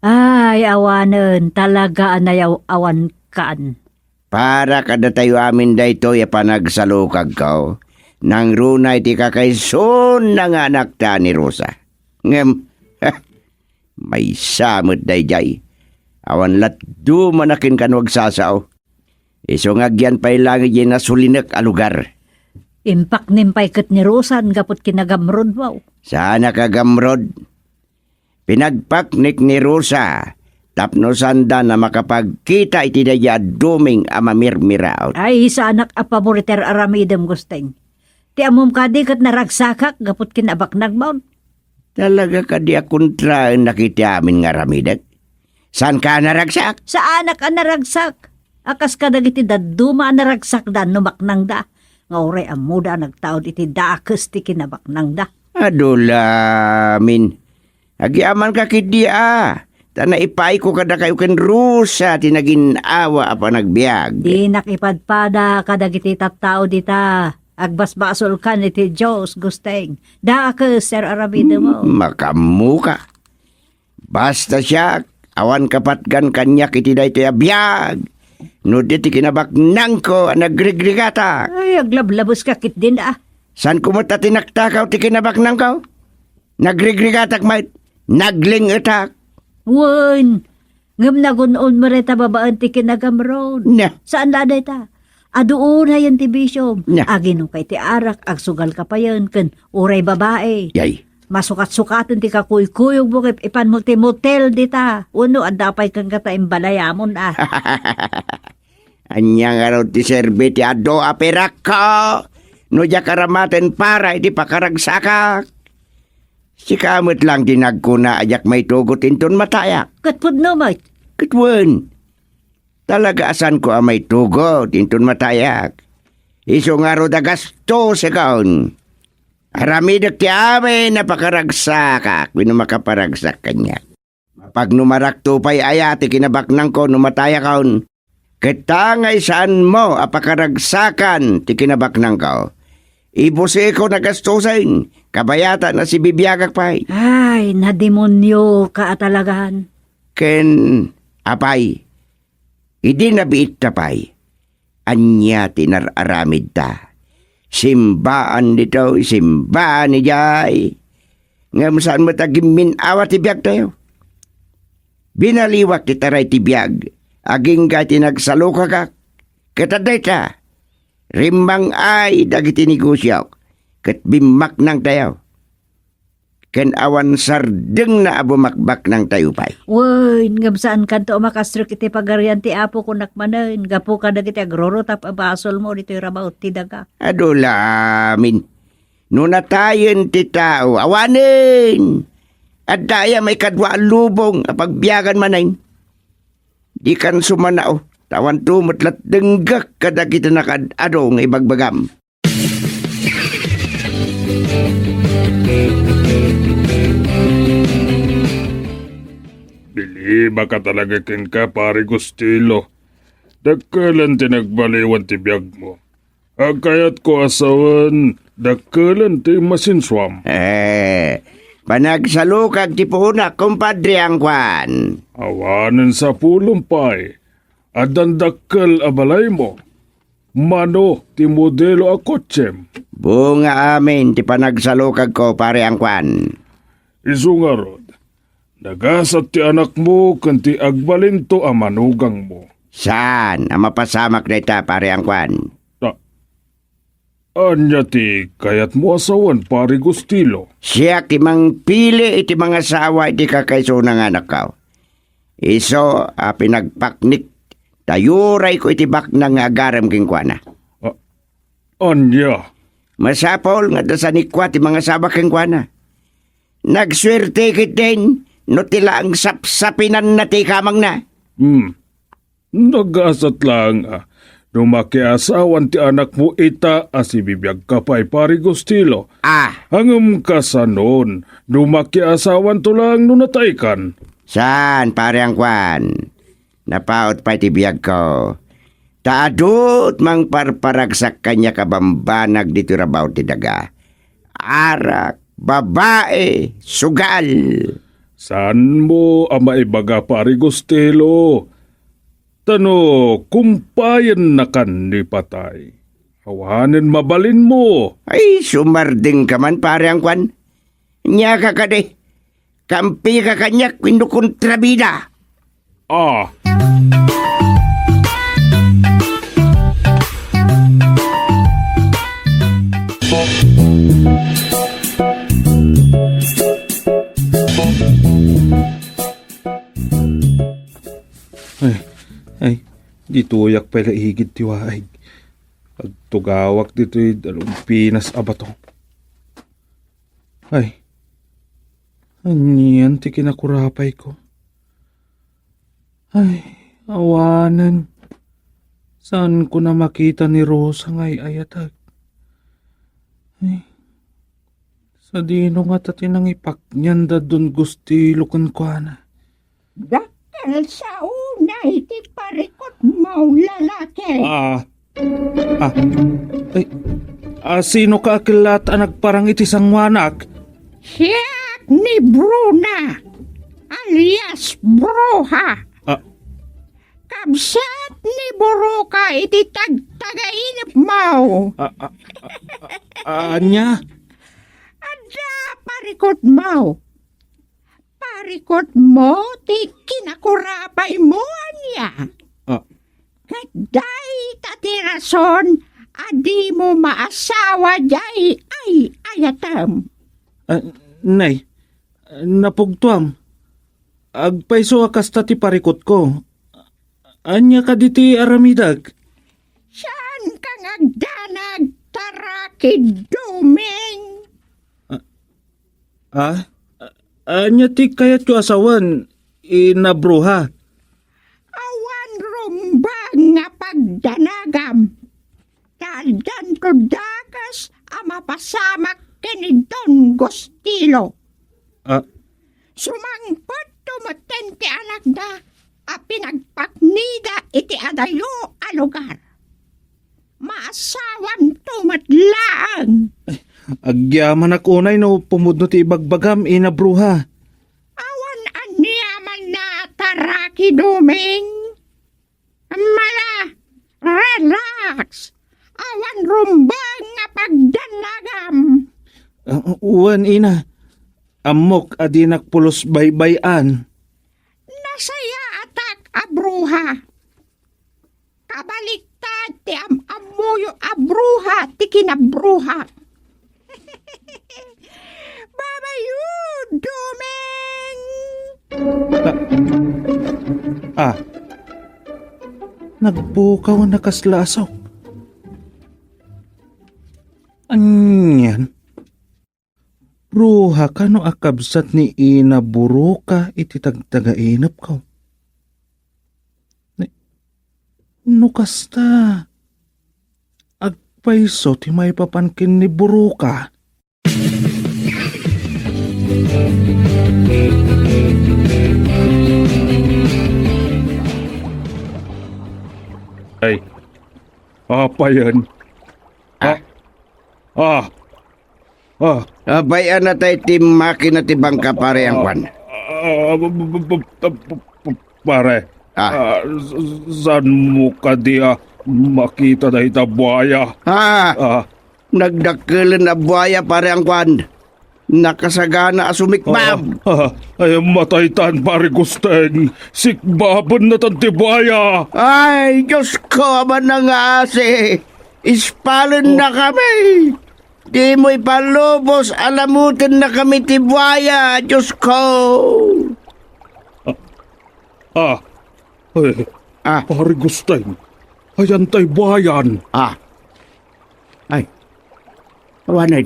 Ay, awanen. Talaga anayaw awan kaan. Para kada tayo amin dayto ya panagsalukag kao. Nang runay ti kakayson ng anak ta ni Rosa. Ngem, may samot dayjay. Awan latdo manakin kanwag sasaw. Iso ngagyan pa ilangi na sulinak a lugar. Impak nimpay kat ni Rosan gapot kinagamrod wow. Sana kagamrod. Pinagpaknik ni Rosa, tapno sanda na makapagkita iti daya duming amamirmiraot. Ay, sa anak a paboriter aramidem gusteng. Ti amom kadi kat naragsakak gapot kinabak nagmaon. Talaga ka di akontra nakiti amin nga ramidag. San ka naragsak? Sa anak a naragsak. Akas ka dagiti daduma a naragsak da numaknang da. Nga oray amuda nagtaod iti daakes ti kinabaknang da. Adulamin. Agiaman ka kidi Tana ipay ko kada kayo ken Rosa tinagin awa apa nagbiag. Di nakipadpada kadagiti tattao dita. Agbasbasol kan iti Diyos gusteng. Daakes Sir Arabida mo. Makamuka. Basta siya, awan kapatgan kanyak iti da iti abiyag. No diti kinabaknang ko nagrigrigata. Ay, aglablabos ka kit din San kumata tinaktakaw ti kinabaknang ko? Nagrigrigatak mait. Nagling etak. Wen, ngam nagunon mo rin babaan ti kinagamron. Na. Saan laday ta? Adoon na yan ti bisyom. Na. Agino kay ti arak, agsugal ka pa yan, kan uray babae. Yay. Masukat-sukatan ti kakuykuyog mo kay ipan mo ti motel dita. Uno, adapay kang kata imbalayamon Anya nga raw ti serbi ti ado aperak ko. No diya karamaten para iti pakaragsakak. Si kamot lang dinagkuna ayak may tugot inton matayak. Katpud no, mate. Katwen. Talaga asan ko may tugot inton matayak. Iso nga raw da gasto sa kaon. Haramidak ti ame na pakaragsakak. Wino makaparagsak kanya. Mapag numarak tupay ayati kinabaknang ko numataya kaon. Ketangay saan mo apakaragsakan ti kinabaknang ko. Ibuse ko nagastusin. Kabayata na si bibiyagak pay. Ay, nademonyo ka atalagan. Ken apay. Idi nabiit tapay. Anya tinararamid ta. Simbaan dito, simbaan ni Jay. Ngam saan mo tagimin awat tibiyag tayo. Binaliwak ti taray tibiyag. Aging ka tinagsaluka ka. Kataday ta. Rimbang ay dagiti negosyo. Kat bimak nang tayo. Ken awan sardeng na abumakbak ng tayo pay. Wen, ngam saan kanto makastruk iti pagarian ti apo ko nakmanen. Gapo ka dagiti agrorotap abasol mo dito rabaw ti daga. Adulamin. Nunatayon ti tao. Awanin. At daya may kadwa lubong apagbiyagan manayin. Di kan sumanao. Tawan tumutlat denggak kada kita nakadado ng ibagbagam. Bili, baka talaga kin ka, pare Gustilo. Dakkalan tinagbaliwan ti biyag mo. Agkayat ko asawan, dakkalan ti masinswam. Panagsalukag ti puna, kumpadre ang kwan. Awanan sa pulumpay. Adan dakkal abalay mo. Mano ti modelo a kotsem. Bunga amin ti panagsalukag ko, pare ang kwan. Isungarod. Nagasat ti anak mo kanti agbalinto a manugang mo. Saan? Ang mapasamak na ita, pare ang kwan. Anya ti kayat mo asawan, pare Gustilo. Siya kimang pili iti mga sawa iti kakaiso ng anak ko. Iso, pinagpaknik. Tayuray ko iti bak ng agaram king kwana. Anya? Masapol nga dasanikwa ti mga sabak king kwana. Nagswerte kit din, no tila ang sapsapinan na ti kamang na. Nagasat lang Numakiasawan ti anak mo ita si bibiyag kapay pari Gustilo. Hangam ka sa noon, numakiasawan to lang nunatay kan. Saan pare ang kwan? Napaot pa ti biyag ko. Taadot mang parparagsak kanya kabambanag dito rabaw ti daga. Arak, babae, sugal. Saan mo ama ibaga pari Gustilo? Tano, kumpayan na kan ni patay. Awanin mabalin mo. Ay, sumarding ka man pare ang kwan. Nya ka ka de. Kampi ka kanyak kontrabida. Ay, di tuyak pala higit tiwaig. Pagtugawak dito'y dalong pinas abato. Ay, anyan ti kinakurapay ko. Ay, awanan. Saan ko na makita ni Rosa ngay ayatag? Ay, sa dino nga tatinang ipaknyan da dun gustilo kun kwa na. Dakal sa una, iti parikot mo lalaki. Sino ka akilat nagparang iti sangwanak? Siya ni Bruna, alias Bruha. Kabsat ni Buruka, iti tagtagainip mo. Anya? Ada parikot mo. Parikot mo, ti kinakurapay mo anya. Kaday tati rason, adi mo maasawa jay ay ayatam. Nay, napugtuam. Agpaiso akas ti parikot ko. Anya ka diti aramidag? Saan ka ngagdanag tarakid duming? Anya ti kayat yu asawan, inabruha. Awan rumbang nga pagdanagam. Taldan ko dakas ama pasamak kinidon gustilo. Sumangpot tumuten ti anak da a pinagpaknida iti adayo a lugar. Maasawan tumatlaang. Agyaman akunay no pumudno ti ibagbagam inabruha. Awan anyaman na taraki duming. Mala, relax. Awan rumbang nga pagdanagam. Uwan ina, amok adinak pulos baybayan. Nasaya atak abruha. Kabaliktad ti amuyo abruha ti kinabruha. Babayu dumeng. Nagbukaw na kaslasok. Anyan? Bruha ka no akabsat ni ina buruka iti tagtagainap ko. No kasta. Agpaiso ti may papankin ni buruka. Ay, apa yan? Bayan na tayo ti makina ti bangka pare ang kwan. Pare, saan mo ka makita na itabaya? Nagdakilan na buhaya pare ang kwan. Nakasagana asumikbab. Ay, mataytan pare Gusteng. Sikbaban na tantibaya. Ay, Diyos ko, man na nga ase. Ispalon na kami. Di mo'y palubos, alamutin na kami tibwaya, Diyos ko. Pare Gusteng. Ayan tay bayan. Ay, awanan.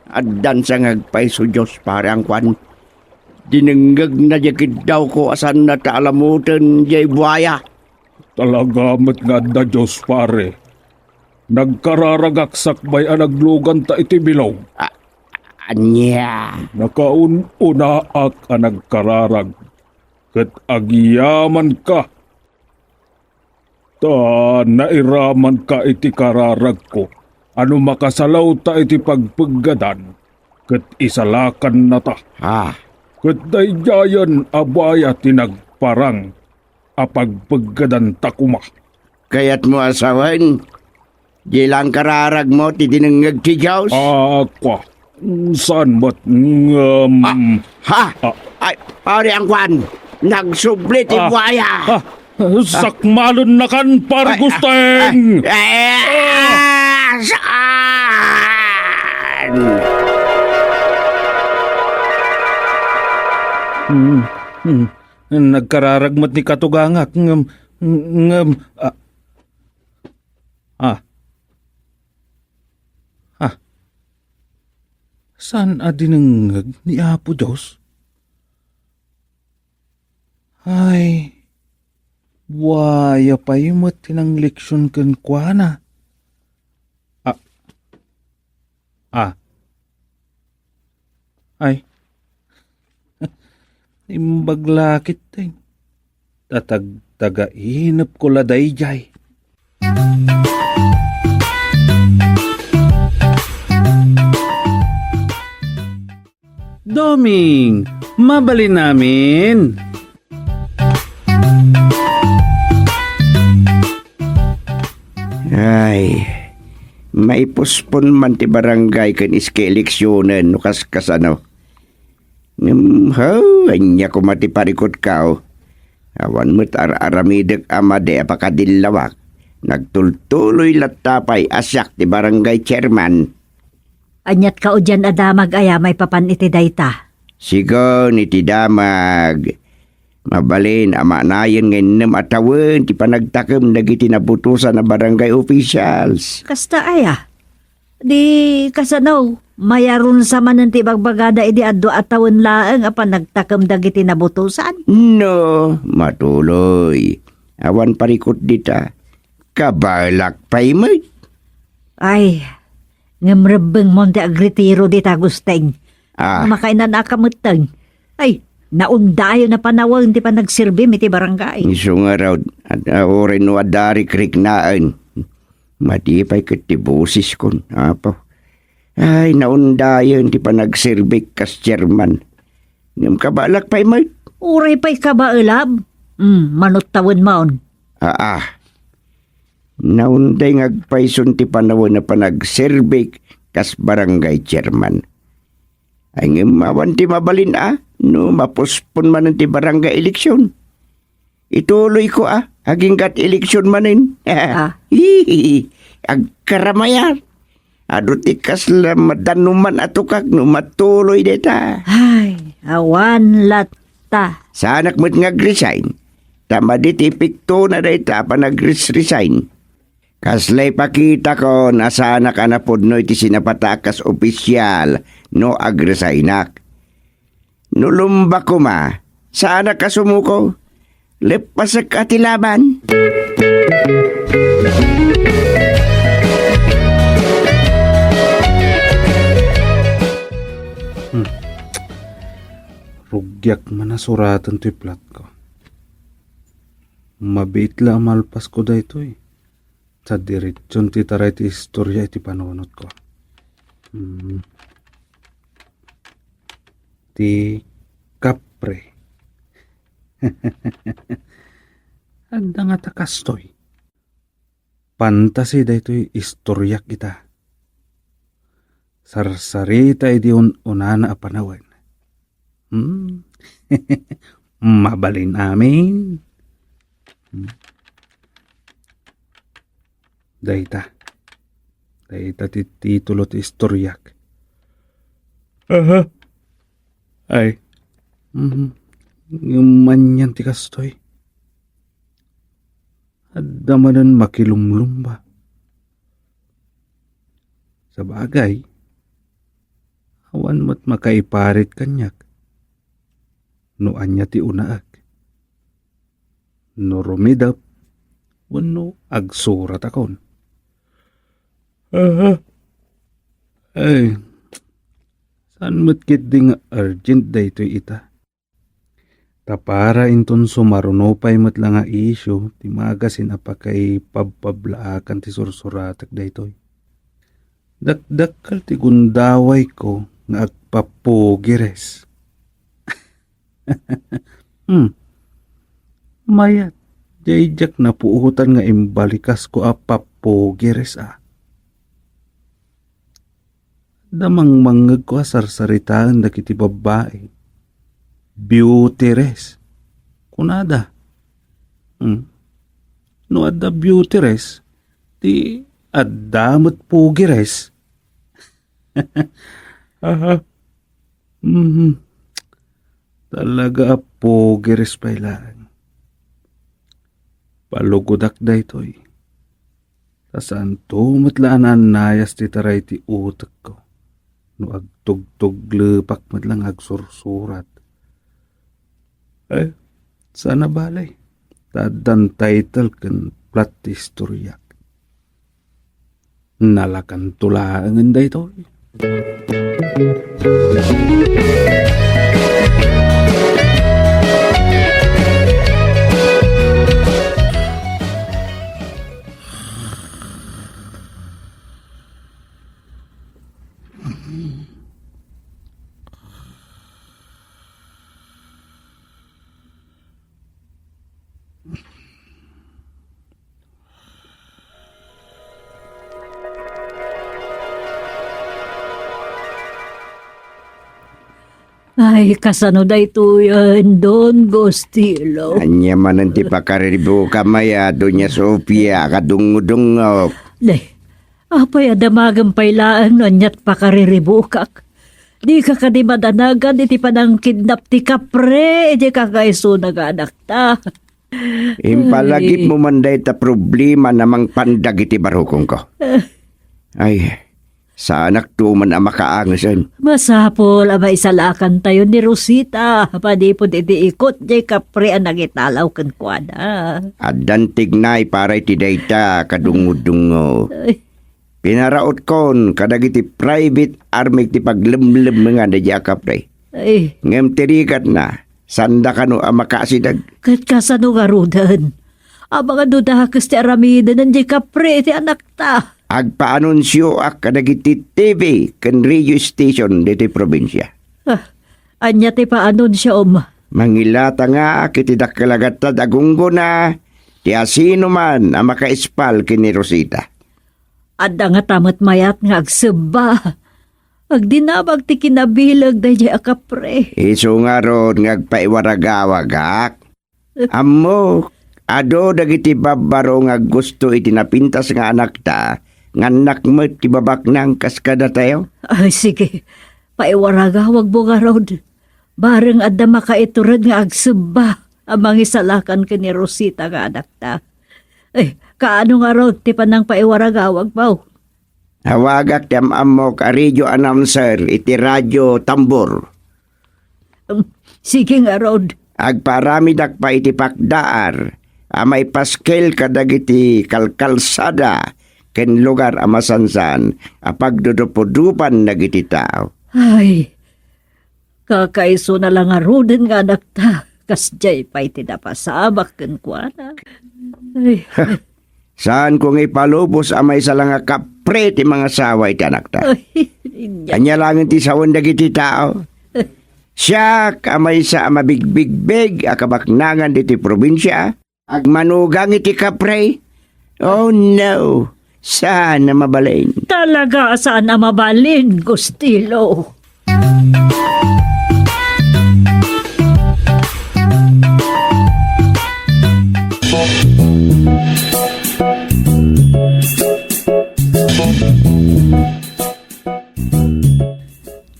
Adan sa ngagpaiso Diyos pare ang kwan. Dinenggag na jakid daw ko asan na taalamutin jay buhaya. Talagamat nga da Diyos pare. Nagkararagaksak bay anaglugan ta iti bilog. Anya. Nakauna-ak nagkararag. Kat agyaman ka. Ta nairaman ka iti kararag ko. Ano makasalaw ta iti pagpaggadan. Kat isalakan na ta. Kat dayjayan abaya tinagparang. Apagpaggadan ta kuma. Kaya't mo asawan. Di lang kararag mo titinangag ti Diyos. Kwa. Saan ba't Ay, pare ang kwan. Nagsubli ti buhaya. Sakmalon na kan, Pargusteng! Saan? Nagkararagmat ni Katugangak. Saan adinangag ni Apo Diyos? Ay, waya pa imot tinang leksyon kan kwa na. Ay, imbaglakit ting. Tatag-taga-inap ko laday jay. Doming, mabali namin. Ay, maipuspon man ti barangay kan iske eleksyonen no kas ano. Anya ko mati parikot kao. Awan mo't aramidek amade apakadilawak. Nagtultuloy latapay asyak ti barangay chairman. Anyat ka o dyan adamag aya may papan iti dayta. Sigaw ni ti damag. Mabalin amanayan ngayon atawan ti panagtakam dagiti nabutusan na barangay officials. Kasta aya. Di kasanaw, mayarun sa manan ti bagbagada idi addo atawon laeng apan nagtakam dagiti nabutusan. No, matuloy. Awan parikot dita. Kabalak pa'y mo. Ay, ngamrebeng monte agritiro di tagusteng. Makainan akamuteng. Ay, naundayo na panawang ti pa nagsirbim iti barangay. Iso nga raw, at orin no adari kriknaan. Matipay katibusis kon. Apo. Ay, naundayo ti pa nagsirbik kas chairman. Ngam kabalak pa'y mo. Uray pa'y kabaalab. Manot tawon maon. Naunday ngagpayson ti panawon na panagsirbik kas barangay chairman. Ay ngamawan ti mabalin no mapuspon man ti barangay eleksyon. Ituloy ko aging kat eleksyon manin. Agkaramayan. Ado ti kas madanuman atukak no matuloy deta. Ay, awan latta. Sanak mo't ngag-resign. Tama di ti pikto na deta pa nag-resign. Kaslay pakita ko na sana ka na podno iti sinapatakas opisyal no agresainak. Nulumba ko sana ka sumuko. Lepasak ati laban. Rugyak man na suratan to'y plat ko. Mabit la malpas ko da ito sa diretsyon ti taray ti istorya iti panunot ko. Ti kapre. Anda nga takastoy. Pantasi da ito'y istorya kita. Sarsarita iti unana a panawan. Mabalin amin. Dayta ti titulo ti istoryak. Ay. Yung manyan ti kastoy. Adda manan makilumlum ba? Sa bagay, awan mo't makaiparit kanyak. No anya ti unaag. No rumidap, wano agsurat akon. Ay, saan mo't kit ding urgent da ito'y ita? Tapara inton sumarunopay mo't lang nga isyo, ti magasin apakay pabpablaakan ti sursuratak da ito'y. Dakdakal ti gundaway ko nga agpapugires. Mayat, jayjak na puutan nga imbalikas ko apapugires Damang mangag ko sarsaritaan da kiti babae. Beauty res. Kunada. No adda beauty res, di adamot pugi res. Talaga pugi res pailaan. Palugodak da ito'y. Tasaan tumatlaanan nayas ti taray ti utak ko. No agtugtog lepak madlang agsursurat. Sana balay. Tadan title kan plat istoryak. Nalakan tulaangan da ito. Ay, kasano da ito yan, Don Gostilo. Anya man ang tipakaribo kamaya donya Sofia kadungudungok. Le, apay adamagang pailaan anyat pakariribukak. Di ka ka di madanagan, iti pa nang kidnap ti kapre, iti ka kaiso naganak ta. Impalagip mo man day ta problema namang pandag iti barukong ko. Ay, sa anak tuman ang makaangasan. Masapol, ama isalakan tayo ni Rosita. Padipod iti ikot, di kapre ang nagitalaw kan kuana. Adan tignay para iti dayta kadungudungo. Pinaraot kon kadagiti private army ti paglemlem nga da jakap day. Ay, Ngem tirikat na, sanda kano ang makasidag. kat kasano nga rudan. Abang adudakas ti aramidan ng di kapre iti anak ta. Agpaanunsyo ak kadagiti TV ken radio station diti probinsya. Anya ti paanon siya Mangilata nga kiti dakalagata dagunggo na ti asino man ang makaispal kini Rosita. Adda nga tamat mayat nga agseba. Agdinabag ti kinabilag da di akapre. Iso nga ron ngagpaiwaragawag ak. Ammo, ado dagiti babaro nga gusto itinapintas nga anak ta, nganak mo ti babak ng kaskada tayo. Ay, sige. Paiwaragawag mo nga rod. Bareng adda makaiturad nga agseba. Amang isalakan ka ni Rosita nga anak ta. Ay, kaano nga rod ti panang paiwaragawag mo? Hawagak ti ammo ka radio announcer iti radyo tambor. Sige nga rod. Agparamidak pa iti pakdaar, amay paskel kadagiti kalkalsada ken lugar amasansan apagdudupudupan nagiti tao. Ay, kakaiso na lang nga rodin nga anak ta. Kasjay pa iti napasamak kan kuana. Ay, Saan kung ipalubos amay sa lang nga kapre ti mga sawa iti anak ta. ay, Anya lang ti sawan dagiti tao. Siya amay sa amabigbigbig akabaknangan diti probinsya. Agmanugang iti kapre. Oh no, saan na mabalin? talaga saan na mabalin, Gustilo?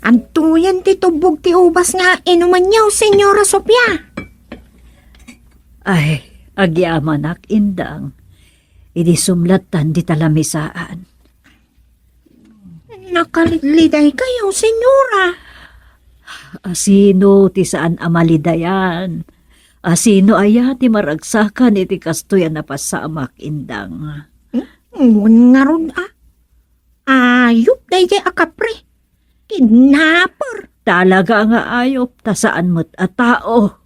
Antuyan ti tubog ti ubas nga inuman niyo, Senyora Sofia. Ay, agyamanak indang. Idi sumlatan di talamisaan. Nakaliday kayo, Senyora. Asino ti saan amalidayan? Asino aya ti maragsakan iti kastoyan na pasamak indang. Ngun nga ron Ayop day kay akapre. Kidnapper. Talaga nga ayop, tasaan mo't a tao.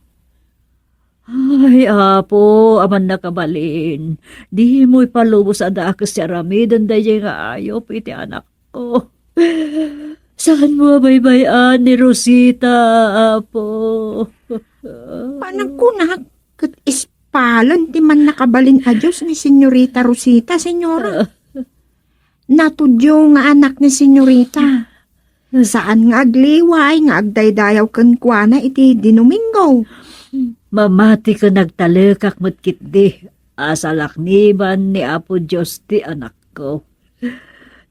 Ay, apo, aman nakabalin. Di mo'y palubos adakas si Aramidan dahi nga ayop, iti anak ko. Saan mo baybayan ni Rosita, apo? Panagkunak, kat ispalan ti man nakabalin adyos ni Senyorita Rosita, Senyora. Natudyo nga anak ni Senyorita. Saan nga agliway nga agdaydayaw kan kuana iti dinumingo. Mamati ko nagtalekak mo't kitdi. Asalakniban ni Apo Diyos ti anak ko.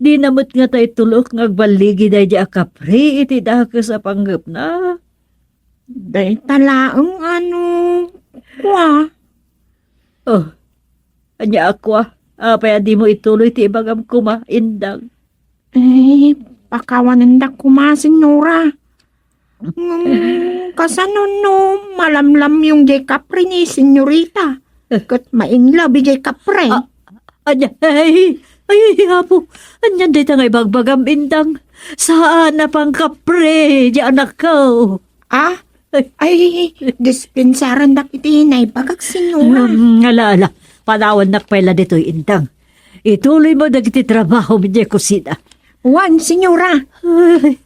Di namot nga tayo tulok ngagbaligi day di akapri iti daka sa panggap na. Day talaang kwa. Oh, anya ako apaya di mo ituloy ti ibagam kuma, indang. Pakawanan kuma, senyora. Kasanon no, malamlam yung jay kapre ni senyorita. Kat mainlove jay kapre. Anya, ay, Apo, anya day nga ibagbagam, indang. Saan na pang kapre, di anak ko? Ay, dispensaran dak iti na ipagak senyora. Ala, panawan nakpela dito, indang. Ituloy mo dagiti trabaho mi di kusina. Wan, senyora. Ay,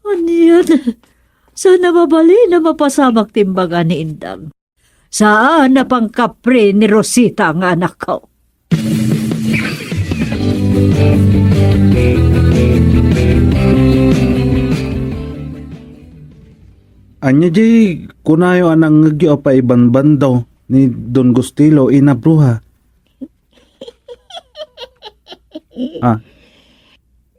ano yan? Sana mabali na mapasamak timbaga ni Indang. Saan na pang kapre ni Rosita ang anak ko? Anya jay kunayo anang ngagyo pa iban bandaw ni Don Gustilo ina bruha.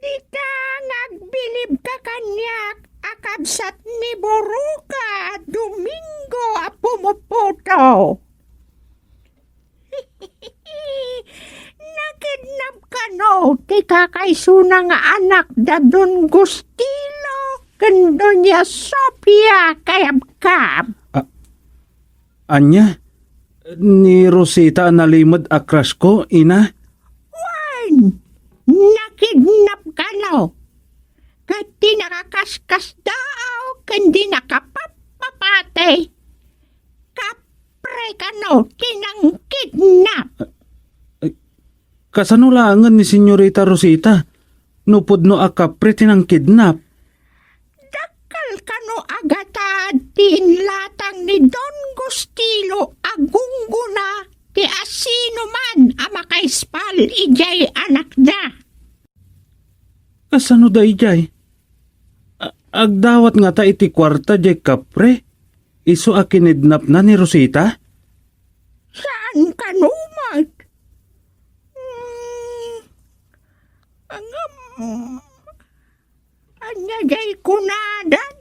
Dita nagbilib ka kanyak akabsat ni Boruka Domingo a pumuputo. Nakidnap ka no, ti kakaisuna nga anak da Don Gustilo ken Doña Sofia kayab-kab. Anya ni Rosita nalimod a crush ko ina. Nakidnap ka no. Kati nakakaskas daw, kandi nakapapapate. Kapre ka no, kinangkidnap. Kasanulangan ni Senyorita Rosita. Nupod no akapre tinang kidnap. Dakal ka no agata, tinlatang ni Don Gustilo agungguna, ti asino man amakaispal ijay anak da. Kasano da ijay? Agdawat nga ta iti kwarta jay kapre. Iso a kinidnap na ni Rosita? Saan ka numat? Anya jay kunadan?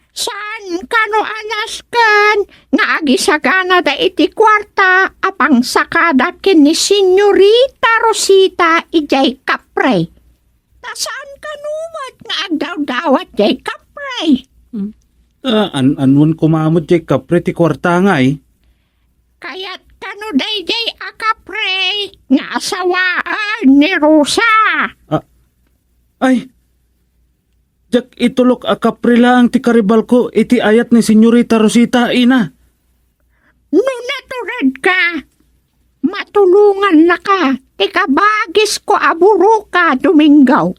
Saan ka no alaskan? Nga agisagana da iti kwarta apang sakada kin ni Senyorita Rosita ijay kapre. Saan ka numat nga agdaw-dawat jay kapre? Anwan kumamot jay kapre ti kwarta nga eh. Kaya't kano day jay akapre nga asawaan ni Rosa. Ay! Jak itulok a kapre lang ti karibal ko iti ayat ni Senyorita Rosita ina. No naturad ka, matulungan na ka, ti kabagis ko aburo ka Domingo.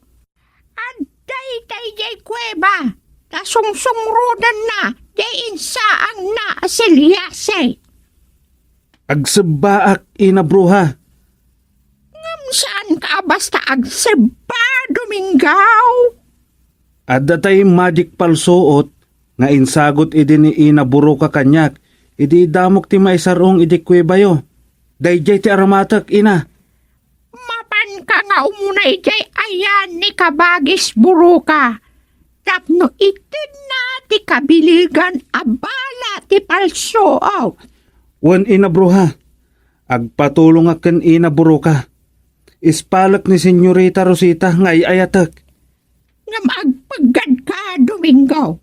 Aday tay jay kuweba, tasungsungrudan na, jay insaang na asilyase. Agsabaak ina bruha. Saan ka basta agseba Domingo? Adda tay magic palsuot nga insagot idi ni ina buro ka kanyak. Idi damok ti maisarong idi kwebayo. Dayjay ti aramatak ina. Mapan ka nga umunay jay ayan ni kabagis buro ka. Tapno itid na ti kabiligan abala ti palso. Wan ina bruha. Agpatulong aken ina buro ka. Ispalak ni Senyorita Rosita nga iayatak. Nga magpagad ka Domingo.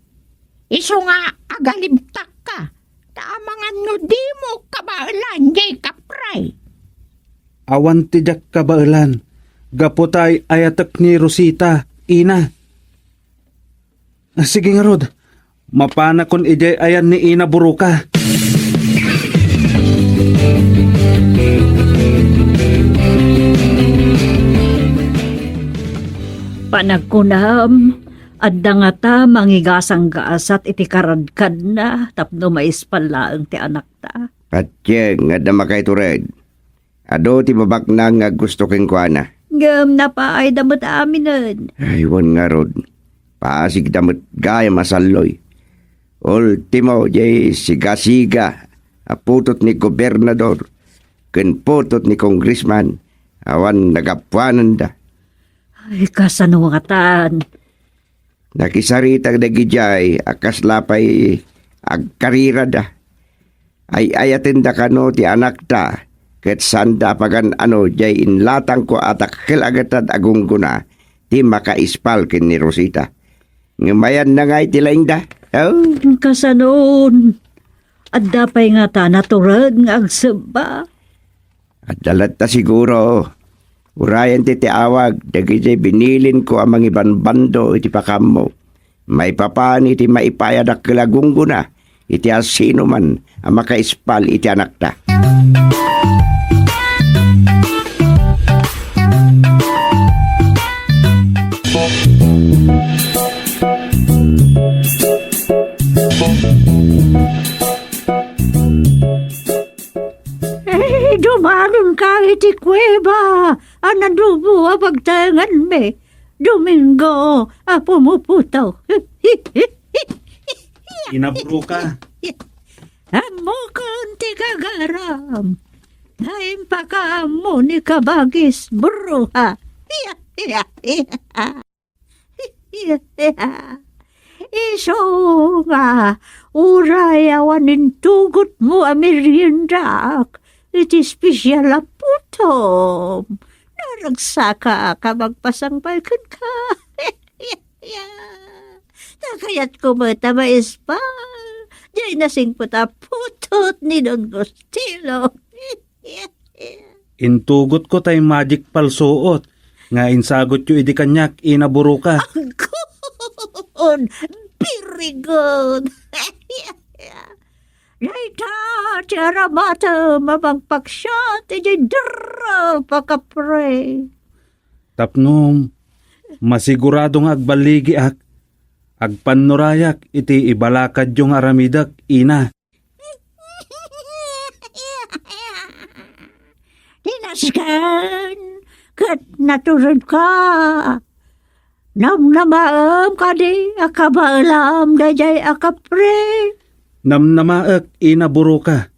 Iso nga agalibtak ka. Taamangan no di mo kabailan jay kapray. Awan ti jak kabailan. Gaputay ayatak ni Rosita, ina. Sige nga Rod, mapana kon ijay ayan ni ina buruka. Panagkunam, adda nga ta mangigasang gaasat iti karadkad na tapno maispalaang ti anak ta. At yang nga dama kay tured. Ado ti babak na nga gusto keng kuana. Ngam na pa ay damot aminan. Aywan nga Rod. Pasig damot gaya masaloy. Ultimo jay siga-siga aputot ni gobernador ken putot ni congressman awan nagapuanan da. Ay, kasanuatan. Nakisaritag dagijay akas lapay agkarira da. Ay ayatin da kano ti anak da ket sanda pagan jay inlatang ko atak kilagatad agungguna ti makaispal ken ni Rosita. Ngamayan na nga iti laing da. Oh. Kasanon. At dapay nga ta naturag nga agsaba. At dalat ta siguro. Urayan ti awag, dagiti binilin ko ang mga ibang bando iti pakam mo. May papan iti maipayad ak kilagungguna, iti asino man ang makaispal iti anak ta. Dumalon ka iti kuweba. Anadubo pagtangan me. Domingo, pumuputaw. Inabro ka. Amo konti kagaram. Naim pa ka mo ni kabagis, bruha. Iso nga, uray awanin tugot mo ameriendak. Iti special a putom. Naragsaka ka magpasangpal kan ka. Nakayat ko mata maispal. Diyan nasing puta putot ni Don Gustilo. Intugot ko tay magic palsuot. Nga insagot yu idi kanyak inaburo ka. Good. Very good. Laita, tiyara mata, mabangpaksya, tiyo dara, pakapre. Tapnom, masiguradong agbaligi ak. Agpanurayak iti ibalakad yung aramidak ina. Dinaskan, kat naturod ka. Namnamaam ka di, akabaalam, dajay akapre. Namnamaak inaburo ka.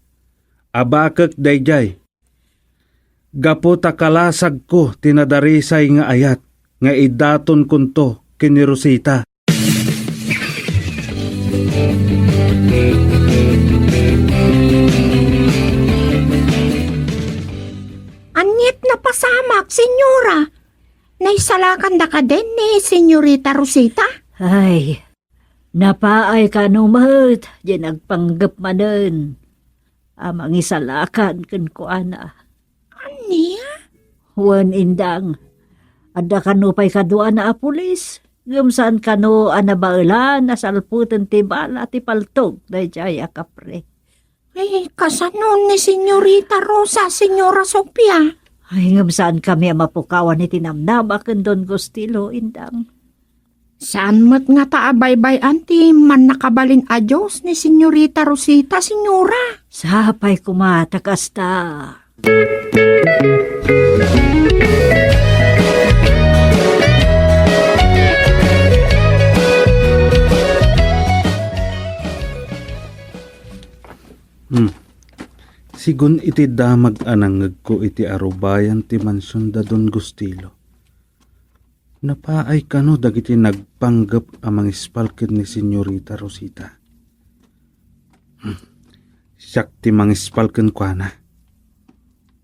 Abakak dayjay. Gapo takalasag ko tinadarisay nga ayat nga idaton kunto kini Rosita. Anyit na pasamak, senyora. Naisalakan da ka din ni senyorita Rosita. Ay, napaay ka numat, di nagpanggap manen. Amang isalakan kan ko ana. Aniya? Huwan indang, ada kanupay kadua na pulis. Gumsaan kano anabailan, nasalputan ti bala ti paltog, dayjay akapre. Ay, kasanon ni senyorita Rosa, senyora Sophia. Ay, gumsaan kami mapukawan ni tinamnam akin Don Gustilo, indang. Saan mo't nga taabay-bay anti man nakabalin a Diyos ni senyorita Rosita, senyora? Sapay kumatakasta. Sigun iti damag anangag ko iti arubayan ti mansyon da Don Gustilo. Napaay kano dagiti nagpanggap amang ispalkid ni senyorita Rosita. Siyak ti mangispalken kwa na.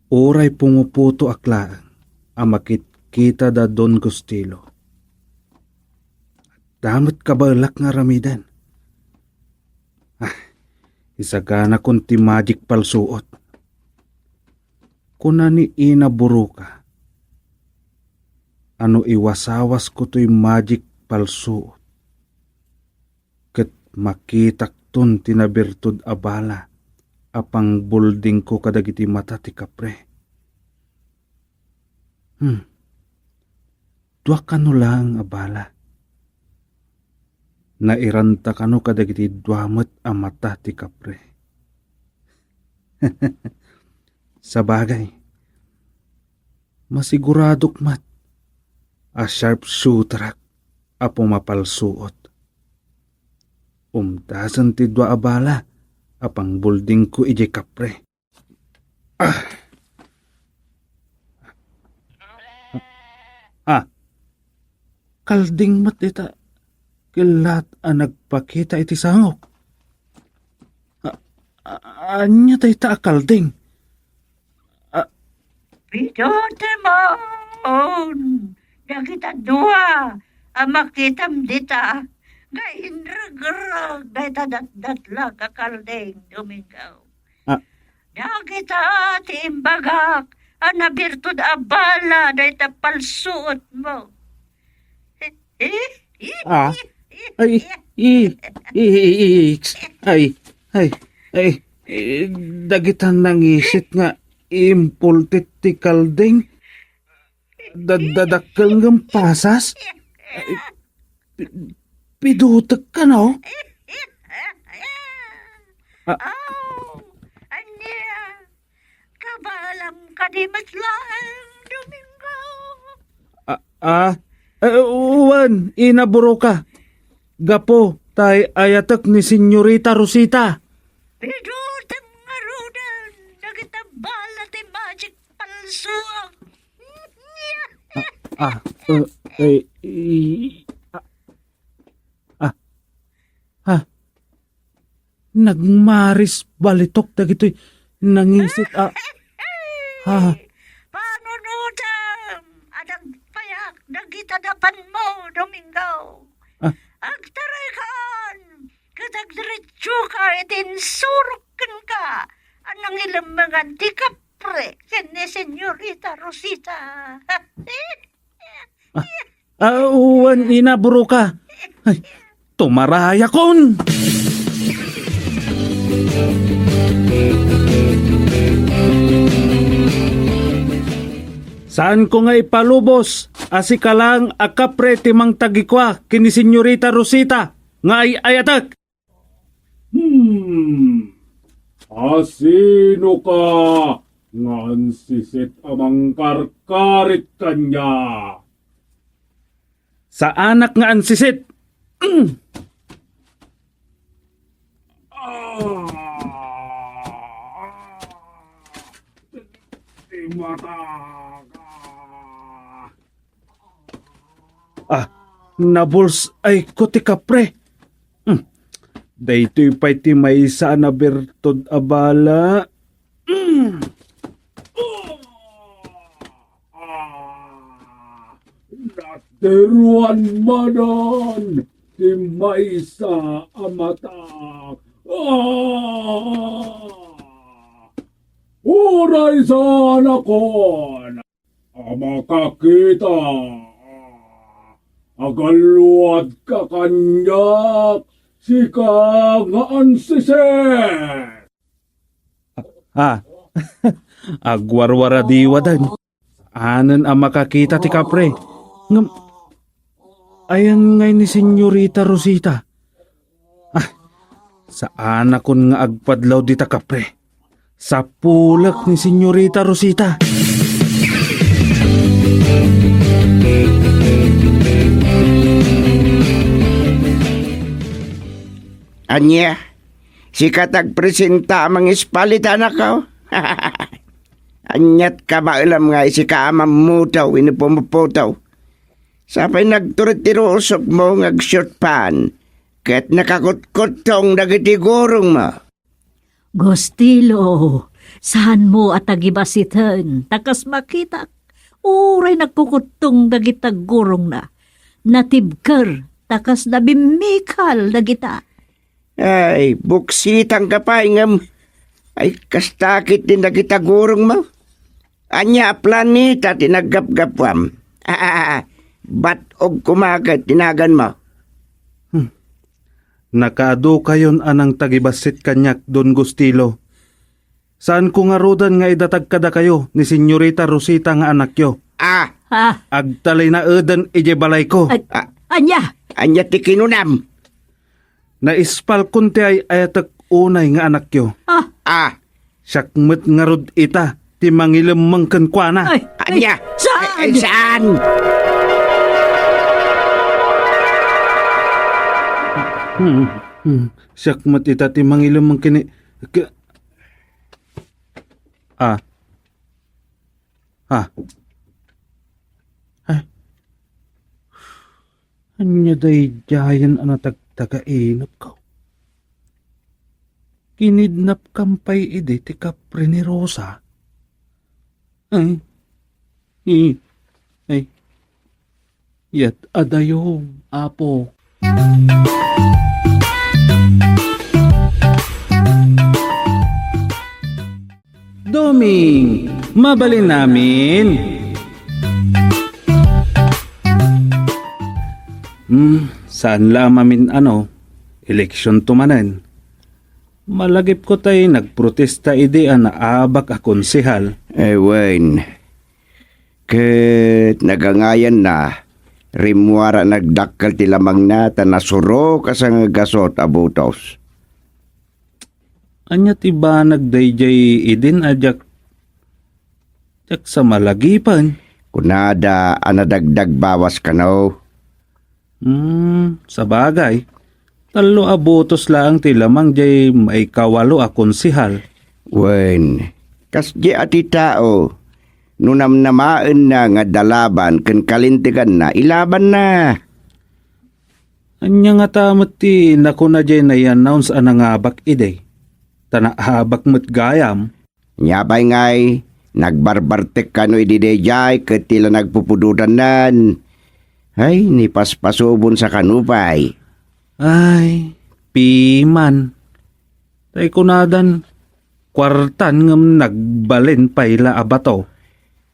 Oray pumuputo aklaan amakit kita da Don Gustilo. Damot kabalak nga ramidan. Isagana kun ti magic palsuot. Kuna ni inaburo ka. Ano iwasawas ko to'y magic palsuot. Ket makitak ton tinabirtud abala. Apang bulding ko kadagiti mata ti kapre. Dua kano lang abala. Nairanta kano kadagiti duamet a mata ti kapre. Sa bagay, masiguradok mat a sharp shooter apo mapalsuot. Umtasan ti dua abala, apang bulding ko ije kapre. Kalding mat ita, kilat ang nagpakita iti sangok. Anya tayo ta kalding? Pidote mon, dagita dua, amakitam dita, gain ragrag, dita datdatla kakalding Domingo. Dagita timbagak, anabirtud abala, dita palsuot mo. Dagitan nangisit nga impultit ti kalding. Dadadakkel ng pasas. Pidutek ka no? Anya, kabalang kadimat lang, Domingo. Uwan, inaburo ka. Gapo, tay ayatek ni Senyorita Rosita. Pidutang ngarudan, nagitambala ti magic palsuang. Nagmaris balitok dagitoy nangisit. Panunutam, adang payak, nagitadapan mo, Domingo. Agtaray kan, katagdiretso ka, itinsurukan ka, anang ilamangan di kapre, kene Senyorita Rosita. Uwan, inaburo ka. Ay, tumaraya kon! Saan ko nga ipalubos? Asi ka lang akapre timang tagikwa kini Senyorita Rosita nga ay ayatak. Asino ka? Ngan sisit amang karkarit kanya. Sa anak nga ansisit. Nabuls ay kuti kapre. Daytoy pa'y ti may isa na bertod abala. Nateruan manan, ti may isa amatak. Uray sana kon, amakakita. Agaluad ka kanyak, sika nga ansiset. Agwarwara diwadan. Anan ang makakita ti kapre. Ayan ngay ni Senyorita Rosita. Sa anak kon nga agpadlaw dita kapre. Sa pulak ni Senyorita Rosita. Anya, si katag presenta amang ispalitan ako. Anyat ka maalam nga si kaamam mo daw, inipumupo Sapay nagturit-tirusok mo short pan, kat nakakutkutong nagitigurong mo. Gostilo, saan mo at agibasitan, takas makita, uray nagkukutong dagitagurong na, natibker, takas nabimikal dagita. Ay, buksitang kapay ay kastakit din nagitagurong mo. Anya planeta tinagapgapwam. Bat og kumagat tinagan mo. Nakaado kayon anang tagibasit kanyak Don Gustilo. Saan ko nga rodan nga idatag kada kayo ni Senyorita Rosita nga anak yo? Agtalay na edan ije balay ko. Anya? Anya ti kinunam. Naispal kunti ay ayatak unay nga anak yo. Syakmet nga rod ita, ti mangilemang kankwana. Anya? Saan? Saan? Siyak matita ti mangilam mang kini... Ah. Ah. Ay. Anya day jayan ana taga-inap ka. Kinidnap kampay ide ti Kapre ni Rosa. Ay. Ay. Yat adayo, apo. Doming, mabalin namin. Saan lamamin eleksyon tumanan. Malagip ko tay nagprotesta ide na abak a konsehal. Ewan. Ket nagangayan na. Rimwara nagdakkal ti lamang na tanasuro kasang gasot abutos. Anya ti ba nagdayjay idin ajak sa malagipan? Kunada anadagdag bawas kanaw. Sa bagay. Talo abutos lang ti lamang jay may kawalo a konsehal. Wen, kasdi ati tao. Nunam namaan na nga dalaban ken kalintigan na ilaban na. Anya nga tamat ti nakuna jay na i-announce anangabak ide. Tanahabak mo't gayam. Nyabay ngay, nagbarbartek kano ididejay ket tila nagpupududan nan. Ay, ni paspasubon sa kanupay. Ay, piman. Tay kunadan, kwartan ngam nagbalin payla abato.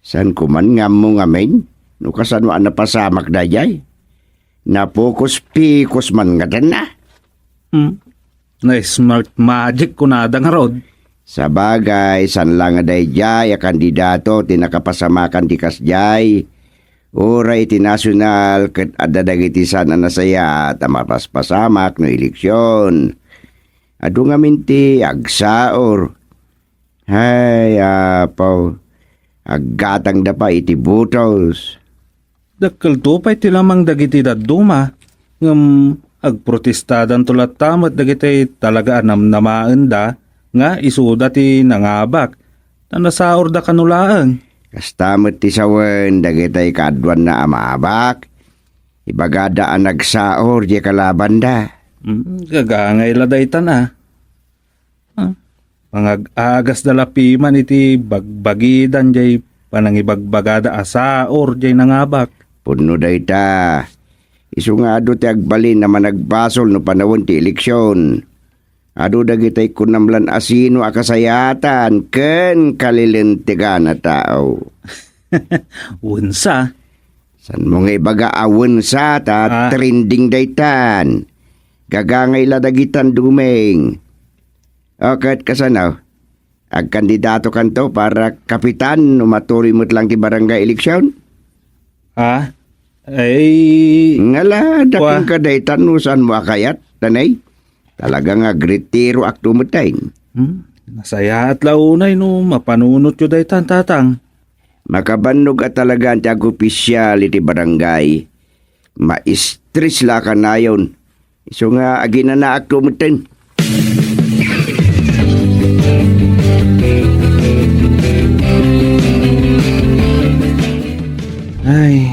San kuman ngam mo ngamin? Nukasan mo napasamak dayay? Napokus-pikos man nga na. Na smart magic kunada nga rod. Sa bagay, san lang nga dayay a kandidato tinakapasamakan di kasjay. Uray ti nasyonal ket adadagiti sana nasaya at mapaspasamak no eleksyon. Adu nga minti agsaor. Hay, apaw. Aggatang da pa iti butos. Dakkel to pa'y ti lamang dagiti daduma. Ngam agprotestadan tulat tamat dagiti talaga anamnamaan da nga isuda ti nangabak. Tanasaor da kanulaan. Kastamot ti sawen dagitay kadwan na amabak. Ibagada ang nagsaor di kalaban da. Gagangay ladaytan Mangag-agas dalapiman iti bagbagidan jay panangibagbagada asaor jay nangabak. Puno da ita. Isu nga ado ti agbalin na managbasol no panawon ti eleksyon. Ado dagitay kunamlan asino akasayatan ken kalilentigan na tao. Unsa? San mo nga ibaga awunsa ta trending daytan. Gagangay ladagitan dumeng. O kahit kasanaw, agkandidato kanto para kapitan umaturi mo't lang ti barangay eleksyon? Ay... Ngala, daking kadaytan no saan mo akayat, tanay? Talagang agretiro ak tumutayin. Nasaya at launay no, mapanunot yun daytan tatang. Makabannog at talagang ti ag-opisyal iti barangay. Ma-stress la ka na yun. Iso nga agina na ak tumutin. Ay,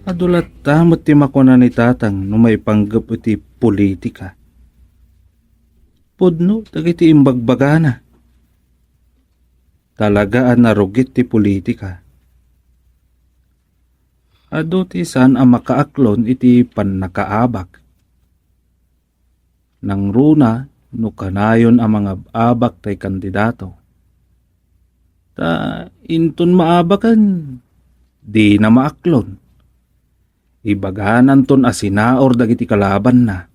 adulat tamot ti makuna ni tatang no may panggap iti politika. Pudno, dagiti imbagbagana. Talagaan narugit ti politika. Ado ti san ang makaaklon iti pannakaabak. Nang runa, no kanayon ang mga abak tay kandidato. Ta inton maabakan, di na maaklon. Ibaganan ton asinaor dagiti kalaban na.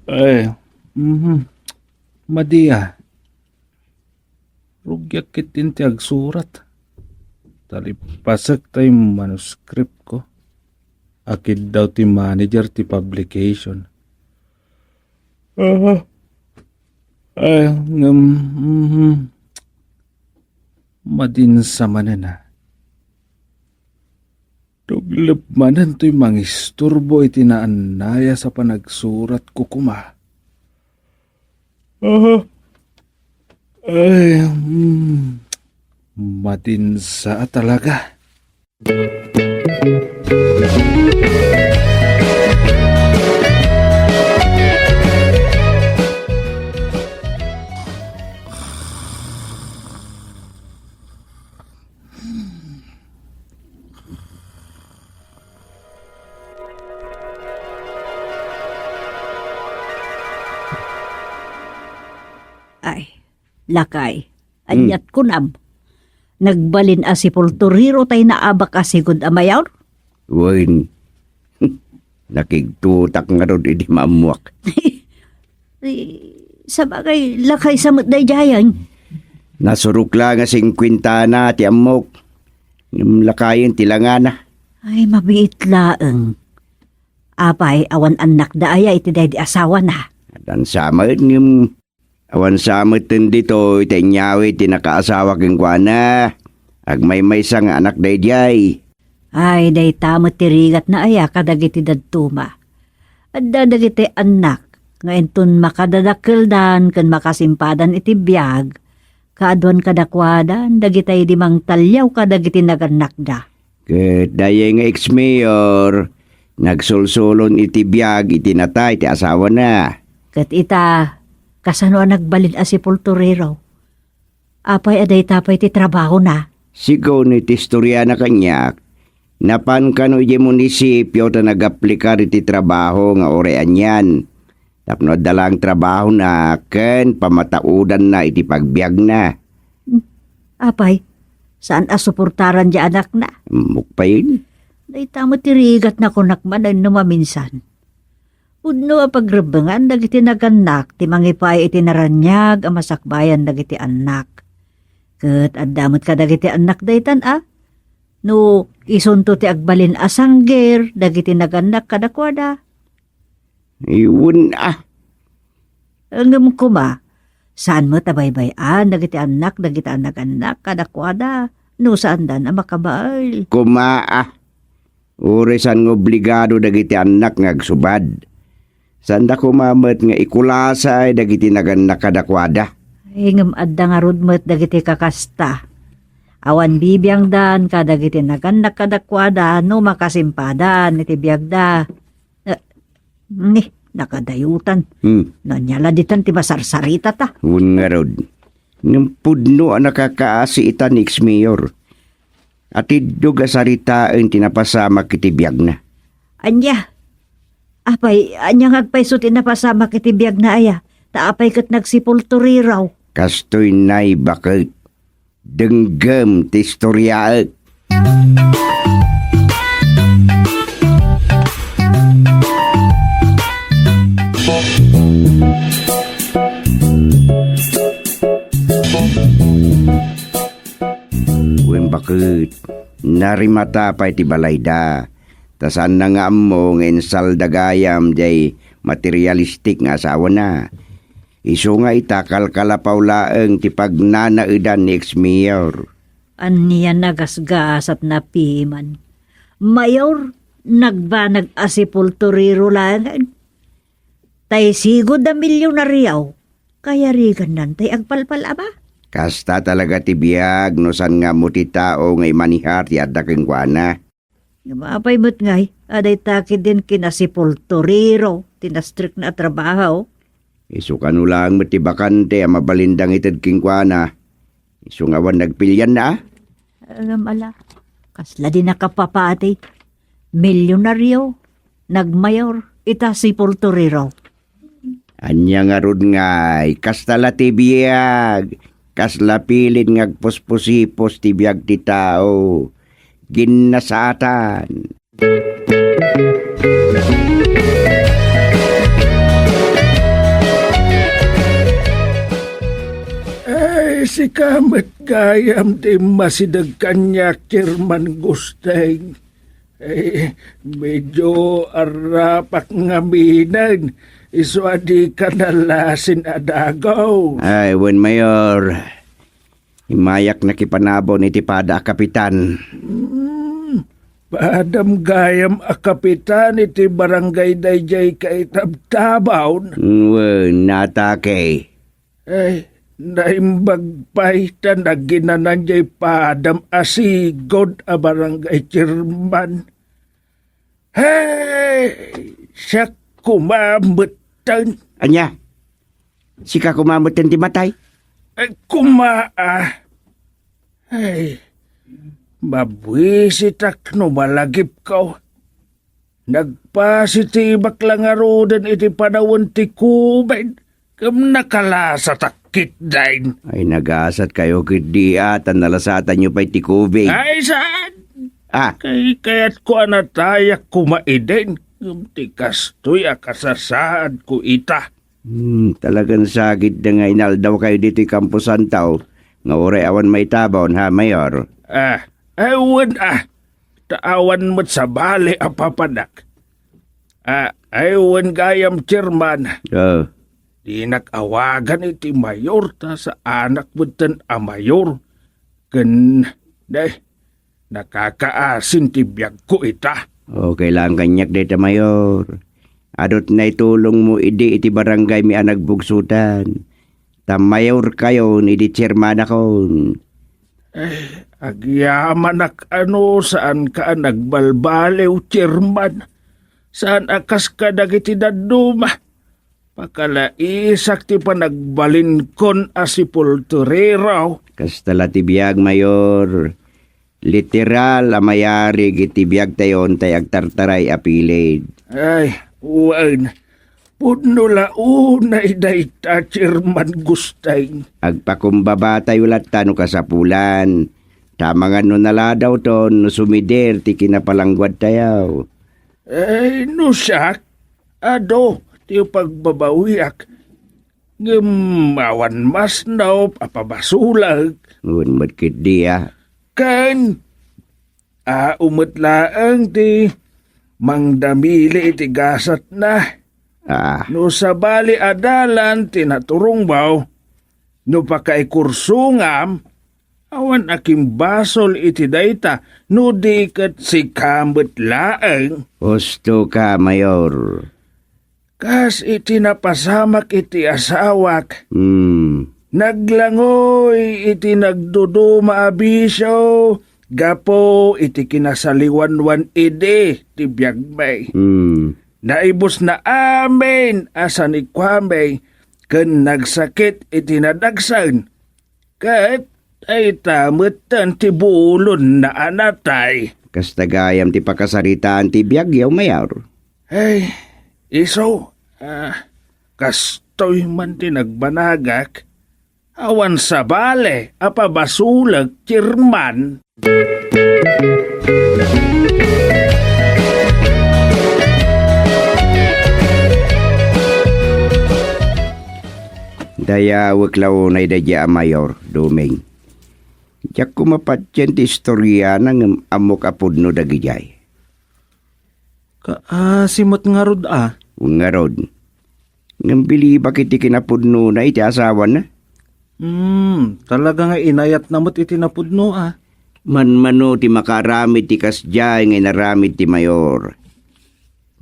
Ay, Madia. Rugyak kitin ti agsurat. Talipasak tayo manuscript ko. Akid daw ti manager ti publication. Ay, madin sa manana. Tuglap manan to'y mangisturbo iti naanaya sa panagsurat ko kuma. Ay, matinsa talaga. Ay, lakay. Anyat kunam. Nagbalin si Pulturiro tay naabak asigod amayaw. Wen, nakigtutak nga ron iti maamuak. Sa bagay, lakay sa matday jayan. Nasuruk lang nga 50 na ti amok. Yung lakayin tilangana. Ay, mabiit laeng. Apay, awan anak da aya iti day di asawa na. Dan samad ng awan samad tin dito iti nyawi ti nakaasawa keng kuana. Agmay-may sang anak day jay. Ay, day tamot tirigat na aya kadagiti dadtuma. At dadagiti anak, ngayon tun makadadakil dan kan makasimpadan iti biyag, kaadwan kadakwadan, dagitay di mang talyaw kadagiti naganak da. Ket daya nga ex-mayor, nagsulsulon iti biyag iti natay iti asawa na. Kat ita, kasano ang nagbalin si Pulturero. Apay aday tapay ti trabaho na. Sigaw ni tistorya na kanyak, napan kano iti munisipyo ta nag-aplikar iti trabaho nga orean yan. Tapno dalang trabaho na ken pamataudan na iti pagbiag na. Apay, saan asuportaran di anak na? Mukpayin. Day tamo tirigat na kunakman ay numaminsan. Udno a pagrebengan dagiti naganak ti mangipay iti naranyag a masakbayan dagiti anak. Ket addamot ka dagiti anak daytan no isunto ti agbalin asangger dagiti naganak kadakwada. Iwan Angem kuma, saan mo tabaybayan dagiti anak dagiti anak-anak kadakwada no saan dan a makabaal. kumaa. Urisan ng obligado dagiti anak nga agsubad. Sanda kumamat nga ikulasay dagiti naganak kadakwada. Hingam adda nga rudmet dagiti kakasta. Awan bibiyang dan kadagiti naganak kadakwada no makasimpadan iti biyagda. Nakadayutan. Nanyala ditan ti masarsarita ta. Un nga rod. Ng pudno ang nakakaasi ita ni ex-mayor. At idog asaritaan tinapasama kiti biyag na. Anya. Apay, anya ngagpaysot inapasama kiti biyag na aya. Taapay kat nagsipulturiraw. Kastoy na'y bakit denggam ti istoryaet. Wen bakit narimata pa iti balayda. Tasan na nga mo ng saldagayam jay materialistik nga asawa na. Iso nga itakal kalapaw laeng ti pagnanaidan ni ex-mayor. Aniya nagasgas at napiman. Mayor, nagbanag asipulturiro lang. Tay sigod na milyonaryaw. Kaya rigan nantay agpalpal aba. Kasta talaga ti biyag no san nga mo ti tao ngay manihar ti adda keng kuana. Mapay mo't ngay, aday takid din kinasipulturiro. Tinastrik na trabaho. Iso kanulang ti bakante ang mabalindang itad keng kuana. Iso nga wan nagpilyan na. Ala, kasla din nakapapati. Milyonaryo, nagmayor, itasipulturiro. Anya nga rod ngay, kastala ti biyag. Kasla pilin ngagpospusipos ti biyag ti tao. Ginnasatan. Ay, si kamat gayam di masidag kanya Chairman Gusteng. Ay, medyo arapak ngaminan. Iswadi ka nalasin adagaw. Ay, wen mayor. Imayak na kipanabo ni Tipada Kapitan. Padam gayam a kapitan iti barangay dayjay kaitabtabaw. Natake. Naimbagpay ta naginanan jay padam asigod a barangay chairman. Siya kumamutan. Anya? Sika kumamutan ti matay? Kumaa. Mabwisit ak no malagip ko. Nagpasitibak lang arudan iti panawon ti kuben. Kam nakalasa takit dain. Ay nagasat kayo kiti atan nalasatan nyo pa'y tikubig. Ay saan? Ah, Kaya't ko anatayak kumaiden. Ti kastoy akasasaad ko ita. talagang sagit na nga inaldaw kayo dito Kampo Santaw. Nga oray awan may tabon ha, Mayor. Awan Taawan mo't sa bali apapanak. Awan gayam chairman. Di nag-awagan iti mayor ta sa anak mo tan a mayor. Nakakaasin ti biyag ko ita. Okay lang kanyak dito, Mayor. Adot na itulong mo iti barangay mi anagbugsutan. Mayor kayo, idi chairman ako. Agyaman saan ka nagbalbalew, chairman? Saan akas ka dagiti daduma? Pakalaisak ti pa nagbalinkon asipultureraw. Kastala ti biyag, Mayor. Literal amayari giti biyag tayon tay agtartaray apilid. Uwan. Puno launay dayta, chairman gustay. Agpakumbaba tayo latano kasapulan. Tamangan no naladaw ton, no sumider ti kinapalangguad tayaw. No siyak. Ado, ti pagbabawiak. Awan mas na papabasulag. Ngun matkit diya. Kan, umutlaang ti mangdamili ti gasat na. No sa bali adalan tinaturong baw, no pakaikursungam, awan aking basol iti dayta, no di kat si kambet laeng. Gusto ka, Mayor. Kas iti napasamak iti asawak. Naglangoy iti nagduduma abisyo, gapo iti kinasaliwanwan ide ti biyagmay. Naibos na amin asa ni Kwame ken nagsakit iti nadagsan. Kat ay tamutan ti bulon na anatay. Kastagayam ti pakasaritaan ti biyagyaw, Mayor. Iso, kastoy man ti nagbanagak. Awan sa bale, apabasulag, chairman. Dayawak lao na idadya Mayor, Duming. Diyak kumapatyan ti istorya ng amok apod no dagijay. Simot nga rod Nga rod. Ngambili bakit ti kinapod no na iti asawa na? Talaga nga inayat namot iti napudno Manmano ti makaramid ti kasjay nga naramid ti Mayor.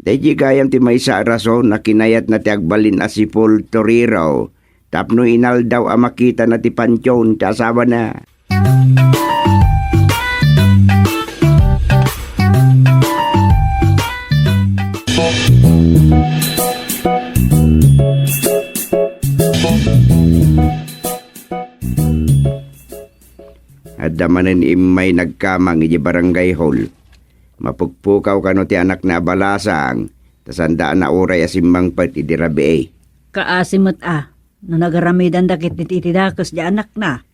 Dahil gayam ti may sa rason na kinayat na ti agbalin asipol toriraw. Tapno inaldaw ang makita na ti pansyon ti asawa na. Adamanan imay nagkamang iti barangay hall. Mapugpukaw kano ti anak na balasang, tasandaan na oray asimbang pat iti rabi. Kaasimot no nagaramidan dakit iti dakos di anak na.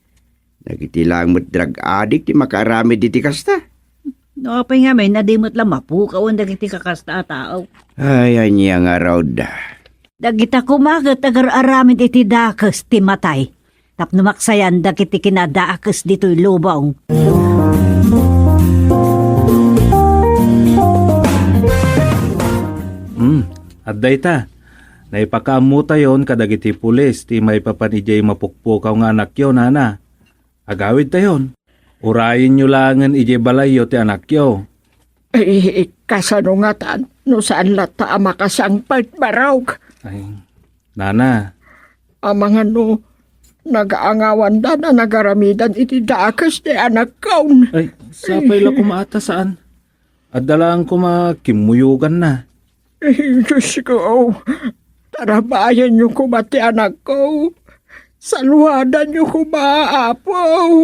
Nagitilang mo't drug addict ti makaramid iti kasta. No, apay nga may nadimot lang mapukaw ang dagiti kakasta tao. Ay, anya nga raw da. Dagita kumagat agar-aramid iti dakos ti matay. Tapno maksayan dagiti kinadakos dito'y lubong. Adday ta. Naipakamuta yon kadagiti pulis ti may papanijay mapukpukaw nga anak yo, nana. Agawid tayon. Urayin nyo langan ijay balayo ti anak yo. Kasanungatan, no saan lata makasangpart barog. Ay, nana, Mga no, nagaangawan da na nagaramidan iti dakas ni anak kaun. ay, sapay la kumaata saan? Adalaan ko makimuyugan na. Diyos ko, tarabayan niyo ko mati anak ko. Saluhadan niyo ko maapaw.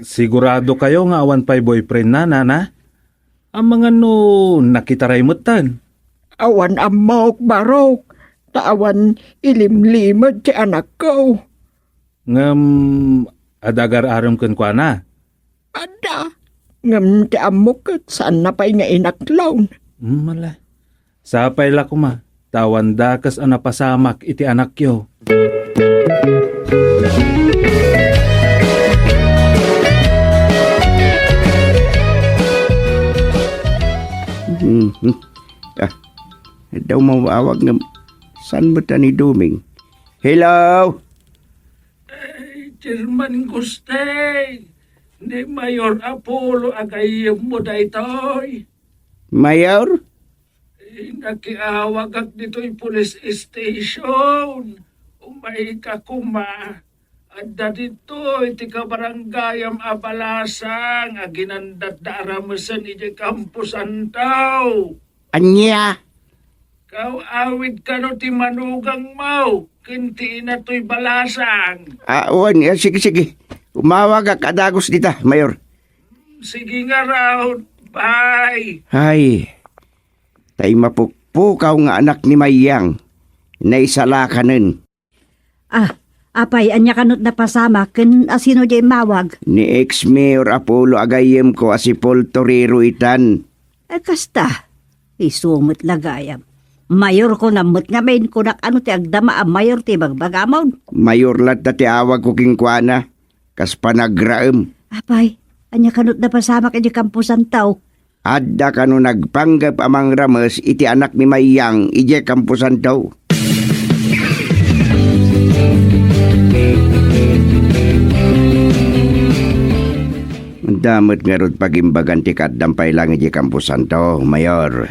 Sigurado kayo nga awan pa'y boyfriend na, nana? Ang mga no, nakitaray mutan. Awan amok barok, taawan ilimlimod ti anak ko. Ngam, adagar aram kan kwa na. Ada, ngam ti amok kat saan na pa'y nga inaklaw. Mala. Sapay la kuma. Tawan dakas ang napasamak iti anak yo. Daw mawawag nga saan ba ta ni Duming? Hello? Chairman Gustay, ni Mayor Apollo agayem mo daytoy. Mayor? Nakiawag ak dito'y police station. Umay ka kuma. Adda dito, iti ka baranggayam abalasang, aginandat da aramasan iti kampusan tao. Anya? Kau awid ka no ti manugang mau, kinti na to'y balasang. Wan, sige. Umawag ka kadagos dita, Mayor. Sige nga raw, bye. Ay, tay mapukpukaw nga anak ni Mayang na isalakanen. Apay, anya kanot na pasama, ken asino jay mawag. Ni ex-mayor Apollo agayem ko asipol Torero itan. Kasta, isumot lagayam. Mayor ko namot nga main kunak ano ti agdama ang mayor ti bagbagamon. Mayor lat dati awag ko kingkwana, kas panagraem. Apay, anya kanot na pasama kanya kampusan tao. Adda kano nagpanggap amang rames iti anak ni Mayang ije kampusan daw. Damot nga rod pagimbagan ti kaddampay lang ije kampusan daw, Mayor.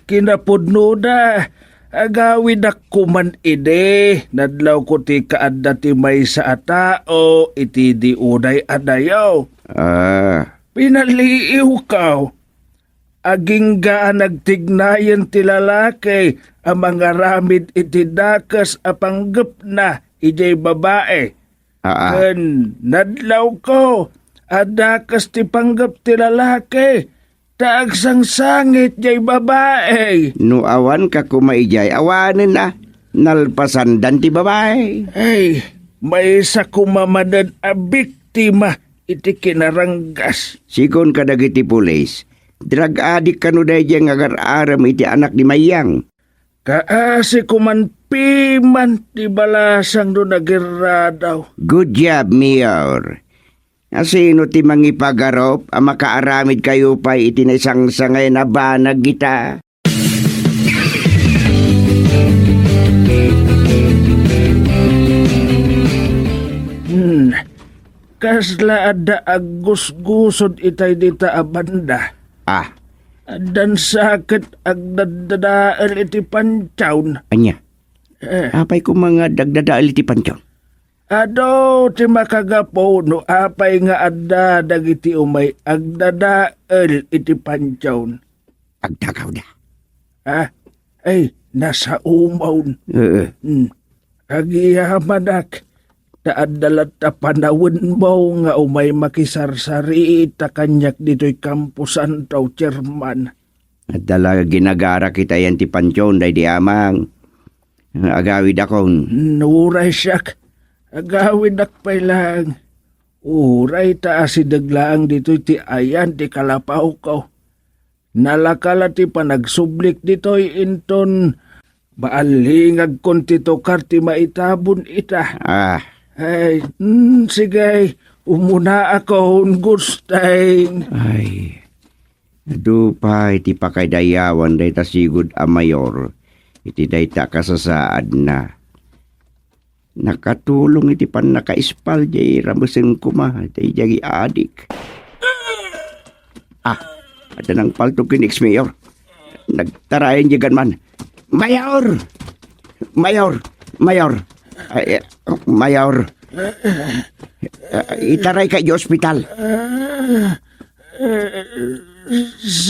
Kinapudno da. Agawid ako man ide. Nadlaw ko ti kaadda ti may sa atao. Iti di unay adayaw. Pinaliiw ka. Aging gaan nagtignayan ti lalaki. Ang mga ramid iti dakas apanggap na ijay babae. Ken nadlaw ko. Adakas ti panggap ti lalaki. Taagsang sangit jay babae. No awan ka kumaijay, awanin na. Nalpasandan ti babae. Ay, may isa kumamadan a biktima iti kinaranggas. Sikon ka dagiti pulis. Drug addict ka no dahi diyang agar-aram iti anak ni Mayang. Kaasi kumanpiman ti balasang do nagiradaw. Good job, Mayor. Asino ti mangipagarop ang makaaramid kayo pa iti na isang sangay na banag kita. Kasla ada agus-gusod itay dita abanda. Dan sakit agdadadaal iti pancawn. Anya? Apay ko mga dagdadaal iti pancawn? Ado, ti makagapo no apay nga adda dagiti umay agdadaal iti pancawn. Agdagaw na. Ay, nasa umawn. Agiyamanak, taadalat ta panawin mo nga umay makisarsari ita kanyak dito'y kampusan taw chairman. Adala ginagara kita yan ti pancawn day di amang. Agawid akong. Nuray siyak. Agawin nakpay lang. Uray taas idaglaang dito ti ayan ti kalapaw ko. Nalakala ti panagsublik dito'y inton. Baalingag kon ti tokar ti maitabon ita. Ay, sige, umuna ako gustay. Ay, dupay ti pakaydayawan day ta sigud a mayor. Iti day ta kasasaad na. Nakatulong iti pan nakaispal jay ramusin kuma, tay jagi adik. Ada nang paltukin ex-mayor. Nagtarayan jigan man. Mayor! Mayor! Mayor! Mayor! Itaray ka di ospital.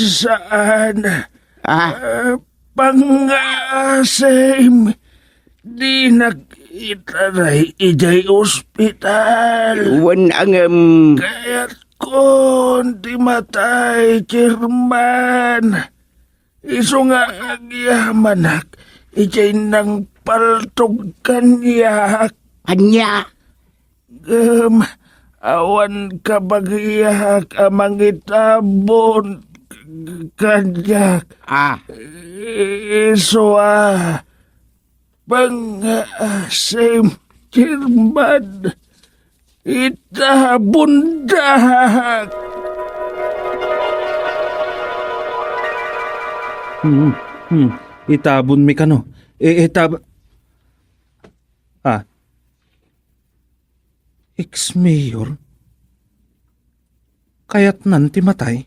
Saan? Ah, Pangasim. Di nag-itaray ijay ospital. wan ang Kaya't kon di matay, Chairman. Iso nga agyaman ijay nang paltog kanyak. anya. Awan ka bagyak amang itabon kanyak. Iso pangasim, Chairman. Itabundak. Itabon mi kano. Ex-mayor? Kaya't nan ti matay?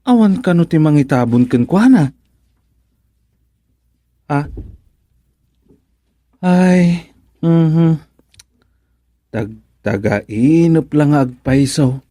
Awan kano ti mangitabon ken kuana? Ay, Taga-inop lang agpaisaw.